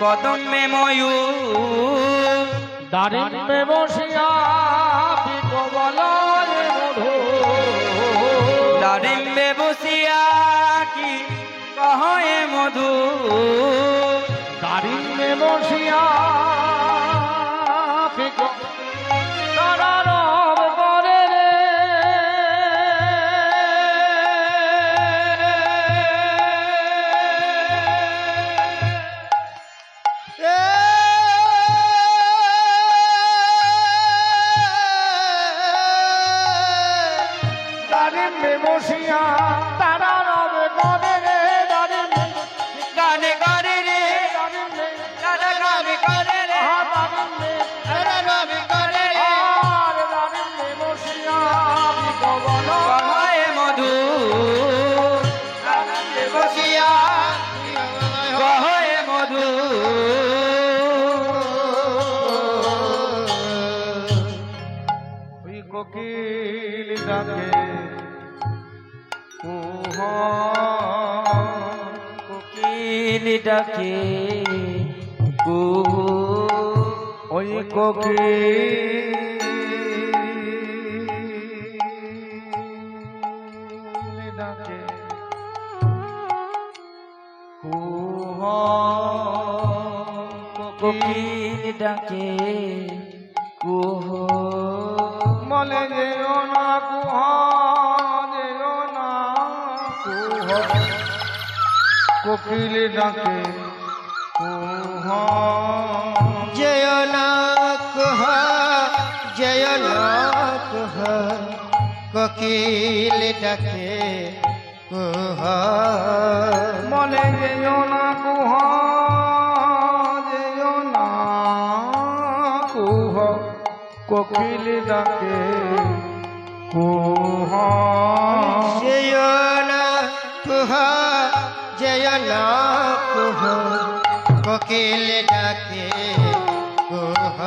কদমে ময়ূর দারিম্বে বসিয়া পিকবলয় মধু দারিম্বে বসিয়া কি কহে মধু দারিম্বে বসিয়া পিক তারা রব করে রে বসিয়া তারা রবে করে রে দারিমে গানে করে রে দারিমে তারা গানে করে রে দারিমে তারা রবি করে রে আর দারিমে বসিয়া বিকবন কহে মধু বসিয়া কহে মধু ওই কোকিল ডাকে কুহ কোকিল ডাকে কুহু ওই কোকিল ডাকে কুহ কোকিল ডাকে কুহু বলে যেও না কুহ যেও না কুহ কোকিল ডাকে কুহ জয় কহ জয় কহ কোকিল ডাকে কুহ বলে যেও না কুহ যেও না কুহ কোকিল ডাকে কুহ জয় কহ জয় কহ কোকিল ডাকে কুহ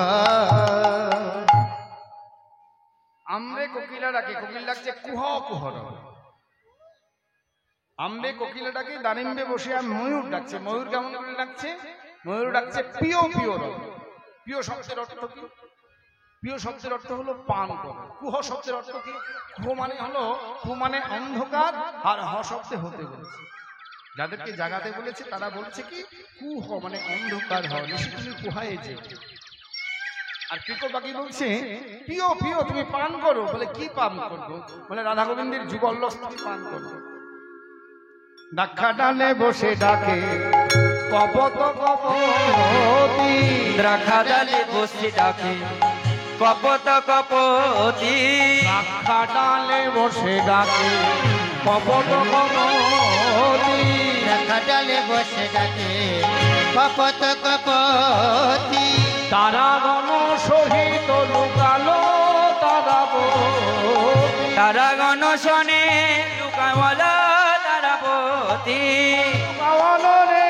আমরে কোকিলা ডাকে কোকিল ডাকছে কুহ কুহর আমরে কোকিলা ডাকে দারিম্বে বসে আর ময়ূর ডাকছে ময়ূর কেমন করে ডাকছে ময়ূর ডাকছে পিও পিও রব পিও শব্দের অর্থ কি পিও শব্দের অর্থ হলো পান করা কুহ শব্দের অর্থ কি কুহ মানে হলো কু মানে অন্ধকার আর হ শব্দে হতে বলেছে যাদেরকে জাগাতে বলেছে তারা বলছে কি কুহ মানে অন্ধকার হ নিশি তুমি কুহায় যে আর পিকো পাখি বলছে পিও পিও তুমি পান করো বলে কি পান করবো বলে রাধা গোবিন্দের যুগল তুমি পান করো ডাক্কা ডালে বসে ডাকে কপত কপতি দ্রাক্ষা ডালে বসে ডাকে কপত কপতি ডাক্কা ডালে বসে ডাকে কপত কপতি খাটালে বসে ডাকে কপত কপতি তারা গণ সহিত লুকালো তারাবতী তারা গণ শোনে লুকাওয়ালা তারাপতি পাওয়ালো রে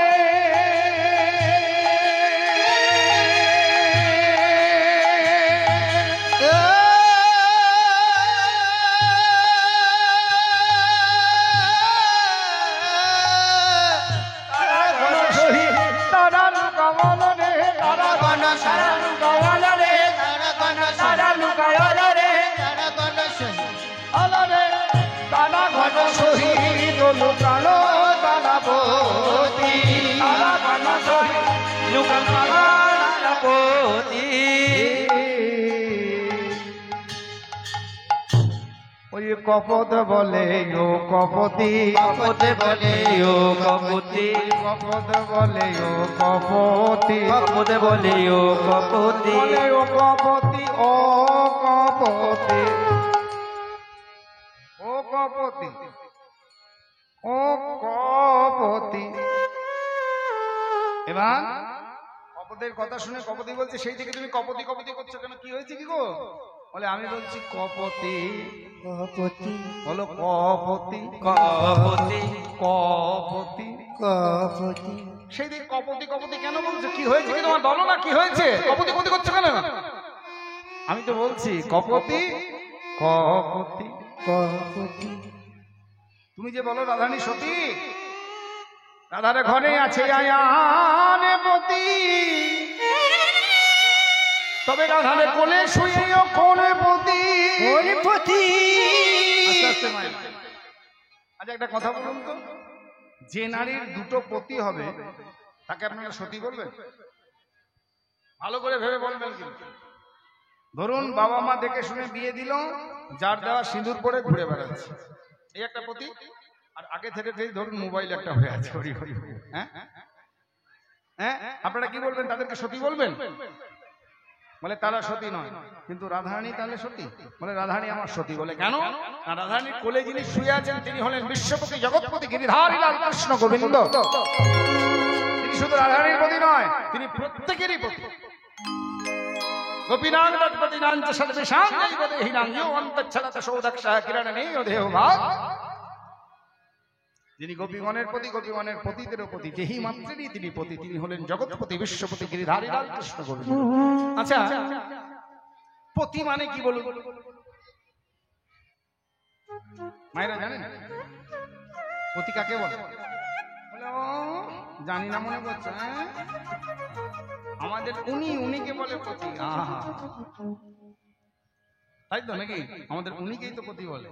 তারা লুকাওয়ালো রে তারা গণ সারা লুকাওয়ালো রে তারা গণ তারা সারা লুকাওয়ালা রে তারা গণ সহি আলো রে তারা ঘন সহিত লুকালো তারাবতী তারা গণ শোনে লুকাওয়ালা তারাপতি ওই কপত বলে ও কপতি কপতে বলে ও কপতি কপত বলে ও কপতি কপতে বলে ও কপতি বলে ও কপতি ও কপতি ও কপতি ও কপতি এবার কপতের কথা শুনে কপতি বলছে সেই থেকে তুমি কপতি কপতি করছো কেন কি হয়েছে কি গো বলে আমি বলছি কপতি কপতি বলো কপতি কপতি কপতি কপতি সেই দিকে কপতি কপতি কেন বলছো কি হয়েছে কি তোমার বলো না কি হয়েছে কপতি কপতি করছো কেন আমি তো বলছি কপতি কপতি কপতি তুমি যে বলো রাধানী সতী রাধারে ঘরে আছে আয়ানে পতি তবে রাধারে কোলে শুয়েও কোনে পতি পতি আস্তে আস্তে মায়ের। আচ্ছা একটা কথা বলুন তো যে নারীর দুটো পতি হবে তাকে আপনারা সতী বলবেন ভালো করে ভেবে বলবেন কিন্তু ধরুন বাবা মা দেখে শুনে বিয়ে দিল যার দেওয়া সিঁদুর পরে ঘুরে বেড়াচ্ছে এই একটা পতি আর আগে থেকে ধরুন মোবাইল একটা হয়ে আছে হরি হরি হরি হ্যাঁ হ্যাঁ আপনারা কি বলবেন তাদেরকে সতী বলবেন বলে তারা সতী নয়, কিন্তু রাধারানী তাহলে সতী? বলে রাধারানী আমার সতী। বলে কেন? না, রাধারানীর কোলে যিনি শুয়ে আছেন তিনি হলেন বিশ্বপতি, জগৎপতি, গিরিধারী লাল কৃষ্ণ গোবিন্দ। তিনি শুধু রাধারানীর পতি নয়, তিনি প্রত্যেকেরই পতি। গোপীনাং তৎপতিনাং চ সর্বেষাং দৈবদেহিনাং ইয়ো অন্তচ্ছলত সৌদক্ষা কিরণেয় দেহভাগ। যিনি গোপীগণের পতি, গোপীগণের পতিদেরও পতি, যেহি মাত্রেরই তিনি পতি, তিনি হলেন জগৎপতি, বিশ্বপতি, গিরিধারী লাল কৃষ্ণ গোবিন্দ। আচ্ছা, পতি মানে কি বলুন? মায়েরা জানেন পতি কাকে বলে? বলে ও জানি না মনে করছে। আমাদের উনিকে বলে পতি। তাই তো নাকি? আমাদের উনিকেই তো পতি বলে।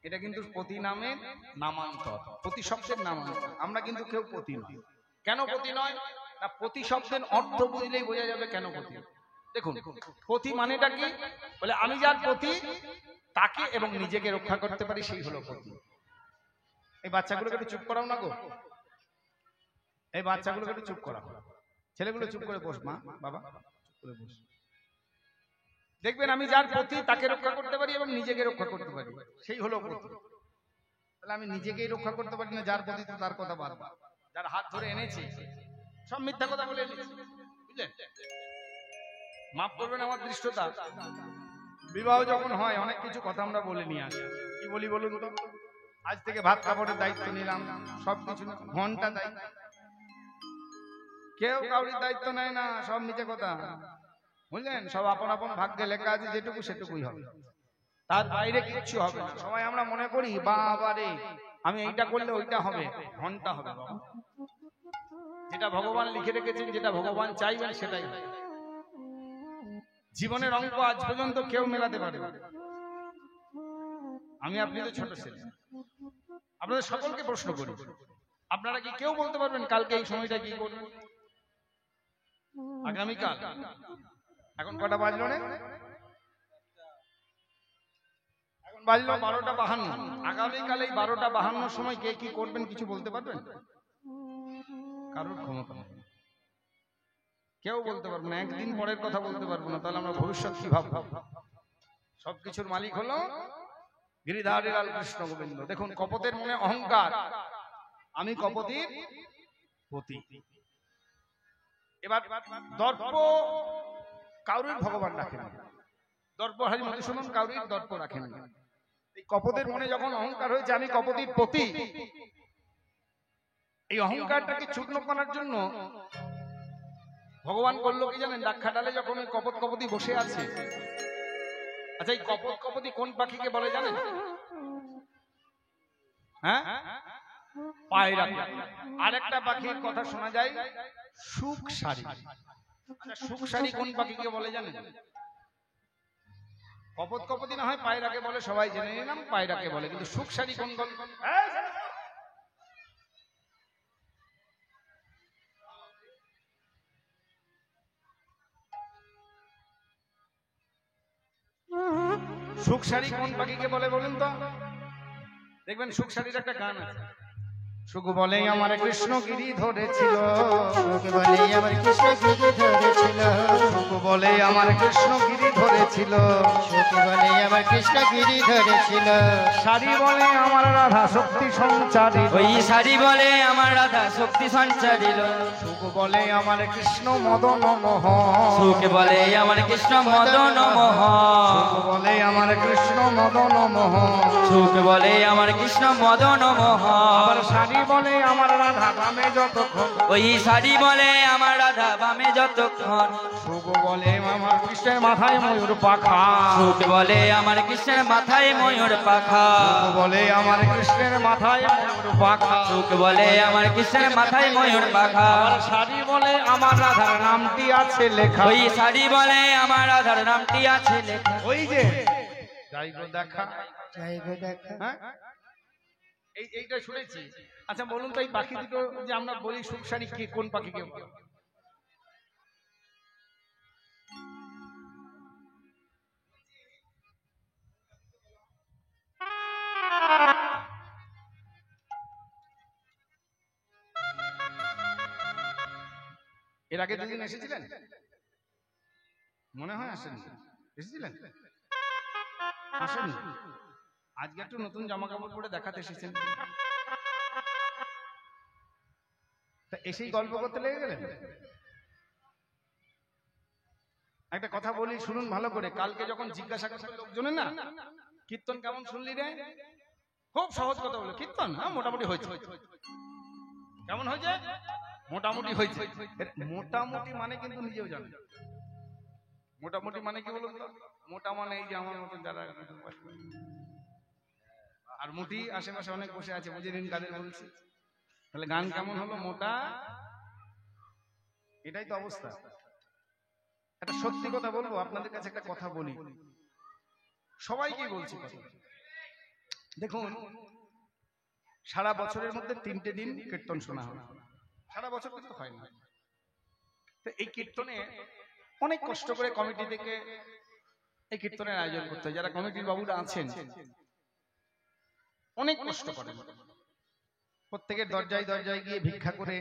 এটা কিন্তু পতি নামের নামান্তর, পতি শব্দের নামান্তর। আমরা কিন্তু কেউ পতি নয়। কেন পতি নয়? না, পতি শব্দের অর্থ বুঝলেই বোঝা যাবে কেন পতি। দেখুন, পতি মানেটা কি? বলে আমি যার পতি তাকে এবং নিজেকে রক্ষা করতে পারি, সেই হলো পতি। এই বাচ্চাগুলোকে একটু চুপ করাও না গো, এই বাচ্চাগুলোকে একটু চুপ করাও। ছেলেগুলো চুপ করে বস, মা বাবা চুপ করে বস। দেখবেন আমি যার পতি তাকে রক্ষা করতে পারি এবং নিজেকে রক্ষা করতে পারি, সেই হলো পতি। তাহলে আমি নিজেকেই রক্ষা করতে পারি না, যার পতি তো তার কথা বাদ, যার হাত ধরে এনেছি সব মিথ্যা কথা বলে এনেছি, বুঝলেন? মাফ করবেন আমার দৃষ্টতা। বিবাহ যখন হয় অনেক কিছু কথা আমরা বলে নিয়ে আসি। কি বলি বলুন তো? আজ থেকে ভাত কাপড়ের দায়িত্ব নিলাম, সবকিছু ঘন্টা দায়িত্ব। কেউ কাউরির দায়িত্ব নেয় না, সব মিথ্যে কথা, বুঝলেন? সব আপন আপন ভাগ্যে লেখা আছে, যেটুকু সেটুকুই হবে, তার বাইরে কিচ্ছু হবে না। সবাই আমরা মনে করি বাবা রে আমি এইটা করলে ওইটা হবে, ঘন্টা হবে বাবা। যেটা ভগবান লিখে রেখেছেন, যেটা ভগবান চাইবেন সেটাই হবে। জীবনের অঙ্ক আজ পর্যন্ত কেউ মেলাতে পারে না। আমি আপনি তো ছোট ছেলে, আপনাদের সকলকে প্রশ্ন করি, আপনারা কি কেউ বলতে পারবেন কালকে এই সময়টা কি করবেন? আগামীকাল এখন কটা বাজলো? এখন বাজলো 12:52। আগামীকাল এই 12:52 সময় কে কি করবেন কিছু বলতে পারবেন? কারোর ক্ষমতা নেই, কেউ বলতে পারবো না। একদিন পরের কথা বলতে পারবো না, তাহলে আমরা ভবিষ্যৎ কি ভাববো? সবকিছুর মালিক হলো গিরিধারী লাল কৃষ্ণ গোবিন্দ। দেখুন, কপতের মনে অহংকার, আমি কপতির পতি। এবার দর্প কাউরির ভগবান রাখেন, দর্প হারি মধুসূদন কাউরির দর্প রাখেন। এই কপতের মনে যখন অহংকার হয়েছে আমি কপতির পতি, এই অহংকারটাকে চূর্ণ করার জন্য ভগবান করলো কি জানেন? দাক্ষাটালে যখন ওই কপত কপতি বসে আছে, আচ্ছা এই কপত কপতি কোন পাখিকে বলে জানেন? হ্যাঁ, পায়রা। আরেকটা পাখির কথা শোনা যায় সুখসারি। আচ্ছা সুখসারি কোন পাখিকে বলে জানেন? কপত কপতি না হয় পায়রাকে বলে, সবাই জেনে নিলাম পায়রাকে বলে, কিন্তু সুখসারি কোন কোন? সুখসারি কোন পাখিকে বলে বলুন তো? দেখবেন সুখসারির একটা গান আছে, সুখ বলে আমার কৃষ্ণ গিরি ধরেছিল, সুখ বলে আমার কৃষ্ণ গিরি ধরেছিল, সুখ বলে আমার কৃষ্ণ গিরি ধরেছিল, সুখ বলে আমার কৃষ্ণ গিরি ধরেছিল, সারি বলে আমার রাধা শক্তি সঞ্চারী, ওই শাড়ি বলে আমার রাধা শক্তি সঞ্চারিল, সুখ বলে আমার কৃষ্ণ মদন মোহ, সুখ বলে আমার কৃষ্ণ মদন মোহ, সুখ বলে আমার কৃষ্ণ মদন মোহ, সুখ বলে আমার কৃষ্ণ মদন মোহ, আবার সারি বলে আমার রাধা বামে যতক্ষণ, ওই শাড়ি বলে আমার রাধা বামে যতক্ষণ, সুখ বলে আমার কৃষ্ণের মাথায় ময়ূর পাখা, সুখ বলে আমার কৃষ্ণের মাথায় ময়ূর পাখা, সুখ বলে আমার কৃষ্ণের মাথায় ময়ূর পাখা, সুখ বলে আমার কৃষ্ণের মাথায় ময়ূর পাখা, আবার সারি বলে আমার রাধার নামটি আছে লেখা, ওই শাড়ি বলে আমার রাধার নামটি আছে লেখা। ওই যে যাই গো দেখা, যাই গো দেখা। হ্যাঁ এইটা শুনেছি। আচ্ছা বলুন তো এই পাখি দুটো যে আমরা বলি সুখসারি কি কোন পাখিকে বলে? এর আগে দুদিন এসেছিলেন? মনে হয় আসেননি, এসেছিলেন? আসেননি? আজকে একটু নতুন জামা কাপড় পরে দেখাতে এসেছেন, তা এসেই গল্প করতে লেগে গেলেন। একটা কথা বলি শুনুন ভালো করে, কালকে যখন জিজ্ঞাসা করছে লোকজনের না কীর্তন কেমন শুনলি রে, খুব সহজ কথা বলে, কীর্তন হ্যাঁ মোটামুটি হয়েছে। কেমন হয়েছে? মোটামুটি হয়েছে। মোটামুটি মানে কিন্তু নিজেও জানে মোটামুটি মানে কি বলুন তো? মোটা মানে এই যে আমার মতন যারা, আর মুটি আশেপাশে অনেক বসে আছে, বুঝে নিন কাদের বলছি। তাহলে গান কেমন হলো? মোটা। এটাই তো অবস্থা। একটা সত্যি কথা বলবো আপনাদের কাছে, একটা কথা বলি, সবাইকে বলছি কথা। দেখুন, সারা বছরের মধ্যে 3টে দিন কীর্তন শোনা হয়, সারা বছর কিন্তু হয় না। তো এই কীর্তনে অনেক কষ্ট করে কমিটি থেকে এই কীর্তনের আয়োজন করতে হয়। যারা কমিটির বাবুরা আছেন অনেক কষ্ট করেন, প্রত্যেকের দরজায় দরজায় গিয়ে ভিক্ষা করে,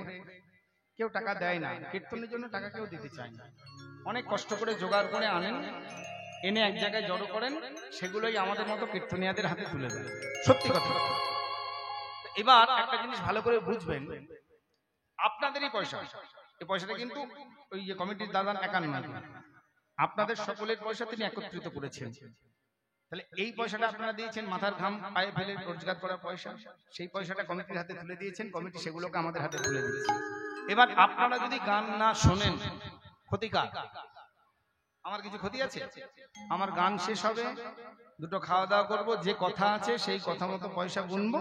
কেউ টাকা দেয় না, কীর্তনের জন্য টাকা কেউ দিতে চায় না, অনেক কষ্ট করে জোগাড় করে আনেন, এনে এক জায়গায় জড়ো করেন, সেগুলোই আমাদের মতো কীর্তনিয়াদের হাতে তুলে দেন। সত্যি কথা। এবার একটা জিনিস ভালো করে বুঝবেন, আপনাদেরই পয়সা, এই পয়সাটা কিন্তু ওই যে কমিটির দাদার একার নয়, আপনাদের সকলের পয়সা তিনি একত্রিত করেছেন। তাহলে এই পয়সাটা আপনারা দিয়েছেন, মাথার ঘাম পায়ে ফেলে রোজগার করার পয়সা, সেই পয়সাটা কমিটির হাতে তুলে দিয়েছেন, কমিটি সেগুলোকে আমাদের হাতে তুলে দিয়েছে। এবার আপনারা যদি গান না শোনেন, ক্ষতিকার। আমার কিছু ক্ষতি আছে? আমার গান শেষ হবে, দুটো খাওয়া দাওয়া করবো, যে কথা আছে সেই কথা মতো পয়সা গুনবো,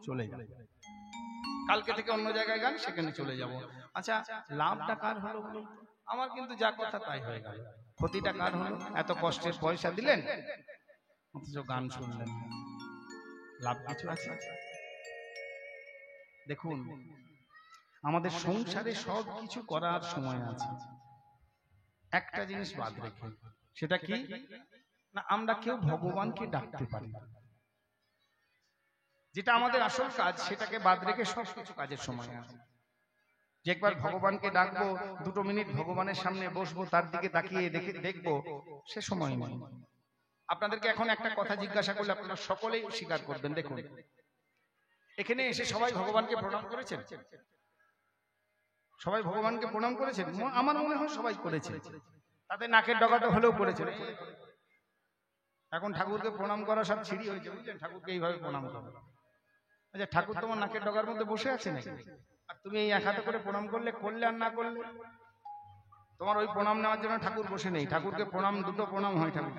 চলে যাবে। কালকে থেকে অন্য জায়গায় গান, সেখানে চলে যাব। আচ্ছা, লাভটা কার হলো? আমার কিন্তু যা কথা তাই হয়ে গেল। ক্ষতিটা কার হলো? এত কষ্টের পয়সা দিলেন অথচ গান শুনলেন, লাভ কিছু আছে? দেখুন, আমাদের সংসারে সব কিছু করার সময় আছে, একটা জিনিস বাদ রেখে। সেটা কি না? আমরা কেউ ভগবানকে ডাকতে পারি, যেটা আমাদের আসল কাজ, সেটাকে বাদ রেখে সব কিছু কাজের সময় আছে। যে একবার ভগবানকে ডাকবো, 2 মিনিট ভগবানের সামনে বসবো, তার দিকে তাকিয়ে দেখবো, সে সময় নেই। আপনাদেরকে এখন একটা কথা জিজ্ঞাসা করলে আপনারা সকলেই স্বীকার করবেন। দেখুন, এখানে এসে সবাই ভগবানকে প্রণাম করেছেন? সবাই ভগবানকে প্রণাম করেছেন? আমার মনে হয় সবাই করেছে, তাতে নাকের ডগাটা হলেও করেছে। এখন ঠাকুরকে প্রণাম করা সব ছিড়ি হয়েছে, বুঝলেন? ঠাকুরকে এইভাবে প্রণাম করো। আচ্ছা, ঠাকুর তোমার নাকের ডগার মধ্যে বসে আছে নাকি? আর তুমি এই এক হাতে করে প্রণাম করলে আর না করলে, তোমার ওই প্রণাম নেওয়ার জন্য ঠাকুর বসে নেই। ঠাকুরকে প্রণাম, 2টো প্রণাম হয়, ঠাকুর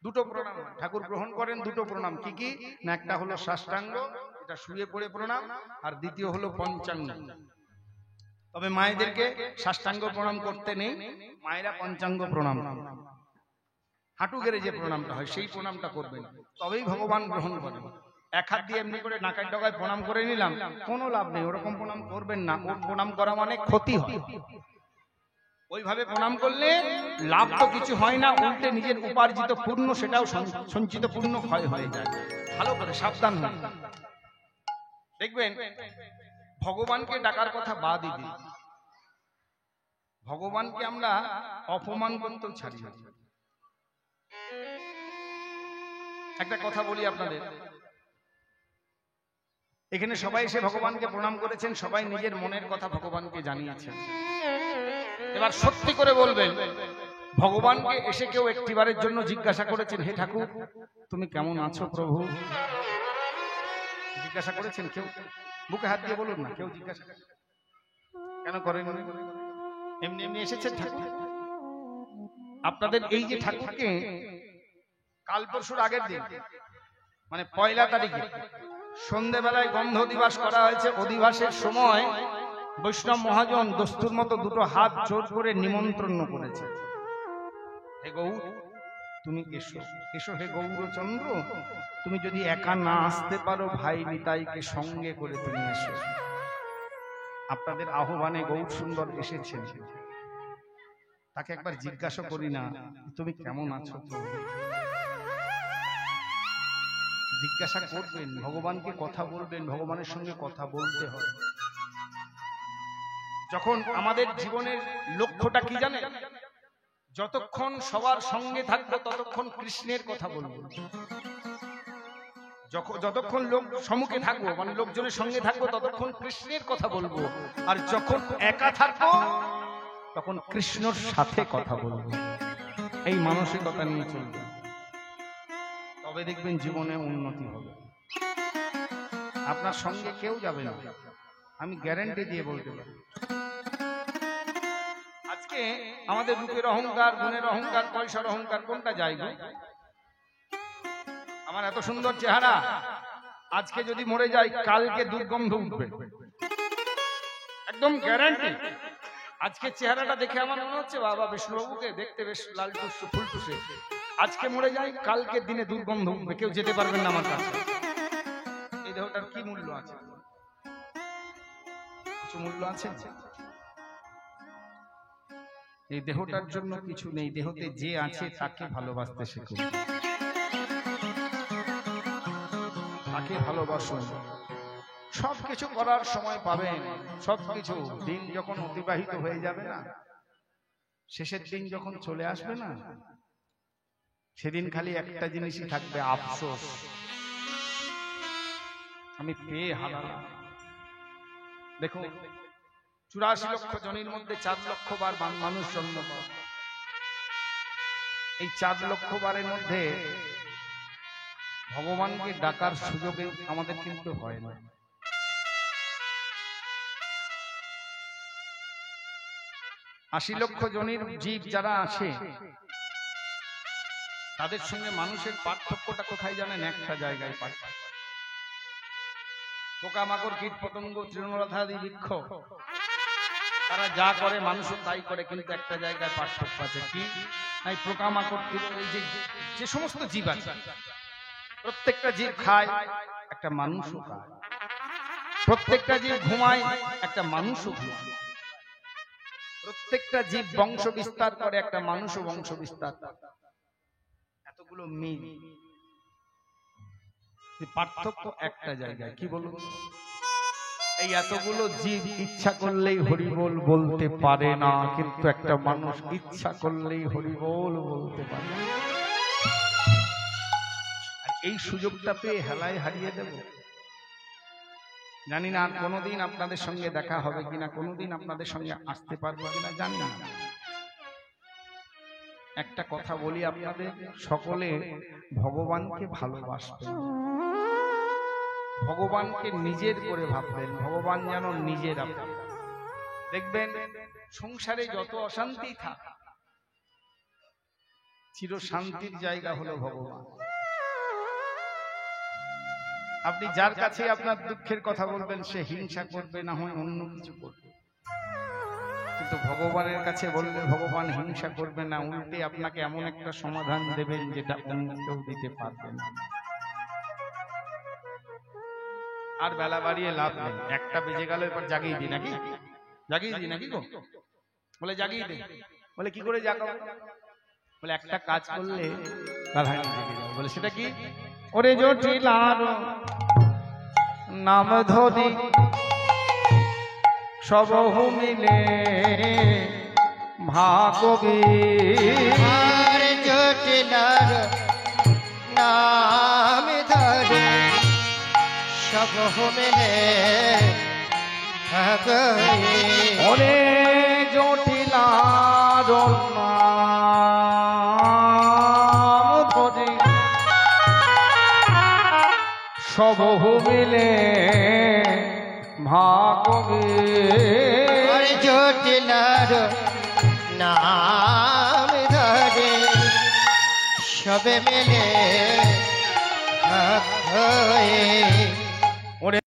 2টো প্রণাম হয়, ঠাকুর গ্রহণ করেন 2টো প্রণাম। কি কি না? একটা হলো সাষ্টাঙ্গ, এটা শুয়ে পড়ে প্রণাম, আর দ্বিতীয় হলো পঞ্চাঙ্গ। তবে মায়েদেরকে সাষ্টাঙ্গ প্রণাম করতে নেই, মায়েরা পঞ্চাঙ্গ প্রণাম, হাঁটু গেড়ে যে প্রণামটা হয় সেই প্রণামটা করবেন, তবেই ভগবান গ্রহণ করেন। এক হাত দিয়ে এমনি করে নাকের ডগায় প্রণাম করে নিলাম, কোনো লাভ নেই, ওরকম প্রণাম করবেন না। ওর প্রণাম করা মানে ক্ষতি হয়। ওইভাবে প্রণাম করলে লাভ তো কিছু হয় না, উল্টে নিজের উপার্জিত পুণ্য, সেটাও সঞ্চিত পুণ্য ক্ষয় হয়ে যায়। ভালো করে সাবধান হন। দেখবেন, ভগবানকে ডাকার কথা বাদই দিই, ভগবানকে আমরা অপমান করতেও ছাড়ি না। একটা কথা বলি আপনাদের, এখানে সবাই এসে ভগবানকে প্রণাম করেছেন, সবাই নিজের মনের কথা ভগবানকে জানিয়েছেন। এবার সত্যি করে বলবেন, ভগবানকে এসে কেউ একটিবারের জন্য জিজ্ঞাসা করেছেন, হে ঠাকুর তুমি কেমন আছো প্রভু? জিজ্ঞাসা করেছেন কেউ? বুকে হাত দিয়ে বলুন না, কেউ জিজ্ঞাসা কেন করেন? এমনি এমনি এসেছেন ঠাকুর। আপনাদের এই যে ঠাকুরকে কাল পরশুর আগের দিন, মানে 1 তারিখে সন্ধ্যেবেলায় গন্ধ দিবস করা হয়েছে। অধিবাসের সময় বৈষ্ণব মহাজন দস্তুর মতো 2টো হাত জোর করে নিমন্ত্রণ করেছে, হে গৌর তুমি এসো, এসো হে গৌরচন্দ্র, তুমি যদি একা না আসতে পারো ভাই নিতাইকে সঙ্গে করে তুমি এসো। আপনাদের আহ্বানে গৌর সুন্দর এসেছেন, তাকে একবার জিজ্ঞাসা করি না তুমি কেমন আছো? জিজ্ঞাসা করবেন, ভগবানকে কথা বলবেন, ভগবানের সঙ্গে কথা বলতে হয়। যখন আমাদের জীবনের লক্ষ্যটা কি জানেন? যতক্ষণ সবার সঙ্গে থাকবো ততক্ষণ কৃষ্ণের কথা বলবো, যতক্ষণ লোক সম্মুখে থাকবো মানে লোকজনের সঙ্গে থাকবো ততক্ষণ কৃষ্ণের কথা বলবো, আর যখন একা থাকবো তখন কৃষ্ণর সাথে কথা বলবো। এই মানসিকতা নিয়ে চলবে, তবে দেখবেন জীবনে উন্নতি হবে। আপনার সঙ্গে কেউ যাবে না, আমি গ্যারান্টি দিয়ে বলতে পারি। আজকে আমাদের রূপের অহংকার, গুণের অহংকার, পয়সার অহংকার কোনটা যাইবে? আমার এত সুন্দর চেহারা, আজকে যদি মরে যাই কালকে দুর্গন্ধ উঠবে, একদম গ্যারান্টি। আজকে চেহারাটা দেখে আমার মনে হচ্ছে বাবা বিষ্ণুবাবুকে দেখতে বেশ লালটুসু ফুলটুসে, আজকে মরে যাই কালকে দিনে দুর্গন্ধ উঠবে, কেউ যেতে পারবেন না আমার কাছে। এই দেহটার কি মূল্য আছে? কিছু মূল্য আছে? এই দেহটার জন্য কিছু নেই। দেহতে যে আছে তাকে ভালোবাসতে শিখুন, তাকে ভালোবাসুন। সবকিছু করার সময় পাবেন, সবকিছু দিন যখন অতিবাহিত হয়ে যাবে না, শেষের দিন যখন চলে আসবে না, সেদিন খালি একটা জিনিসই থাকবে, আফসোস, আমি পেয়ে হারালাম। দেখুন 84 লক্ষ জনের মধ্যে 4 লক্ষ বার মানুষ জন্ম পায়। এই 4 লক্ষ বারের মধ্যে ভগবানকে ডাকার সুযোগে আমাদের কিন্তু হয় না। 80 লক্ষ জনের জীব যারা আছে তাদের সঙ্গে মানুষের পার্থক্যটা কোথায় জানেন? একটা জায়গায় পার্থক্য। পোকামাকড়, কীট পতঙ্গ, তৃণলতাদি বৃক্ষ তারা যা করে মানুষও তাই করে, কিন্তু একটা জায়গায় পার্থক্য আছে। কি? এই পোকামাকড়, যে সমস্ত জীব আছে প্রত্যেকটা জীব খায়, একটা মানুষও খায়। প্রত্যেকটা জীব ঘুমায়, একটা মানুষও ঘুমায়। প্রত্যেকটা জীব বংশ বিস্তার করে, একটা মানুষও বংশ বিস্তার করে। এতগুলো মিল, পার্থক্য একটা জায়গায়। কি বলুন? এই এতগুলো জীব ইচ্ছা করলেই হরিবোল বলতে পারে না, কিন্তু একটা মানুষ ইচ্ছা করলেই হরিবোল বলতে পারে। আর এই সুযোগটা পেয়ে হেলায় হারিয়ে দেব। জানি না আর কোনোদিন আপনাদের সঙ্গে দেখা হবে কিনা, কোনোদিন আপনাদের সঙ্গে আসতে পারবো কিনা জানি না। একটা কথা বলি আপনাদের, সকলে ভগবানকে ভালোবাসবেন, ভগবানকে নিজের করে ভাববেন, ভগবান যেন নিজের আপনার। দেখবেন সংসারে যত অশান্তি থাক, চির শান্তির জায়গা হলো ভগবান। আপনি যার কাছে আপনার দুঃখের কথা বলবেন সে হিংসা করবে, না হয় অন্য কিছু করবে, কিন্তু ভগবানের কাছে বললে ভগবান হিংসা করবে না, উল্টে আপনাকে এমন একটা সমাধান দেবেন যেটা অন্য কেউ দিতে পারবে না। আর বেলা বাড়িয়ে লাভ নেই, 1টা বেজে গেল, এবার জাগিয়ে দিই নাকি? জাগিয়ে দিই নাকি গো? বলে জাগিয়ে দিই। বলে কি করে জাগাবো? বলে একটা কাজ করলে রাধারানী জেগে যাবে। বলে সেটা কি? ওরে জটিলার নাম ধরি সবহু মিলে ভাগবী, আর জটিলার নাম ধরে সবহু মিলে ভাগবী। ওরে জটিলার নাম ধরি সবহু মিলে ভাগবী, আর জটিলার নাম ধরে সবে মিলে ভাগবী।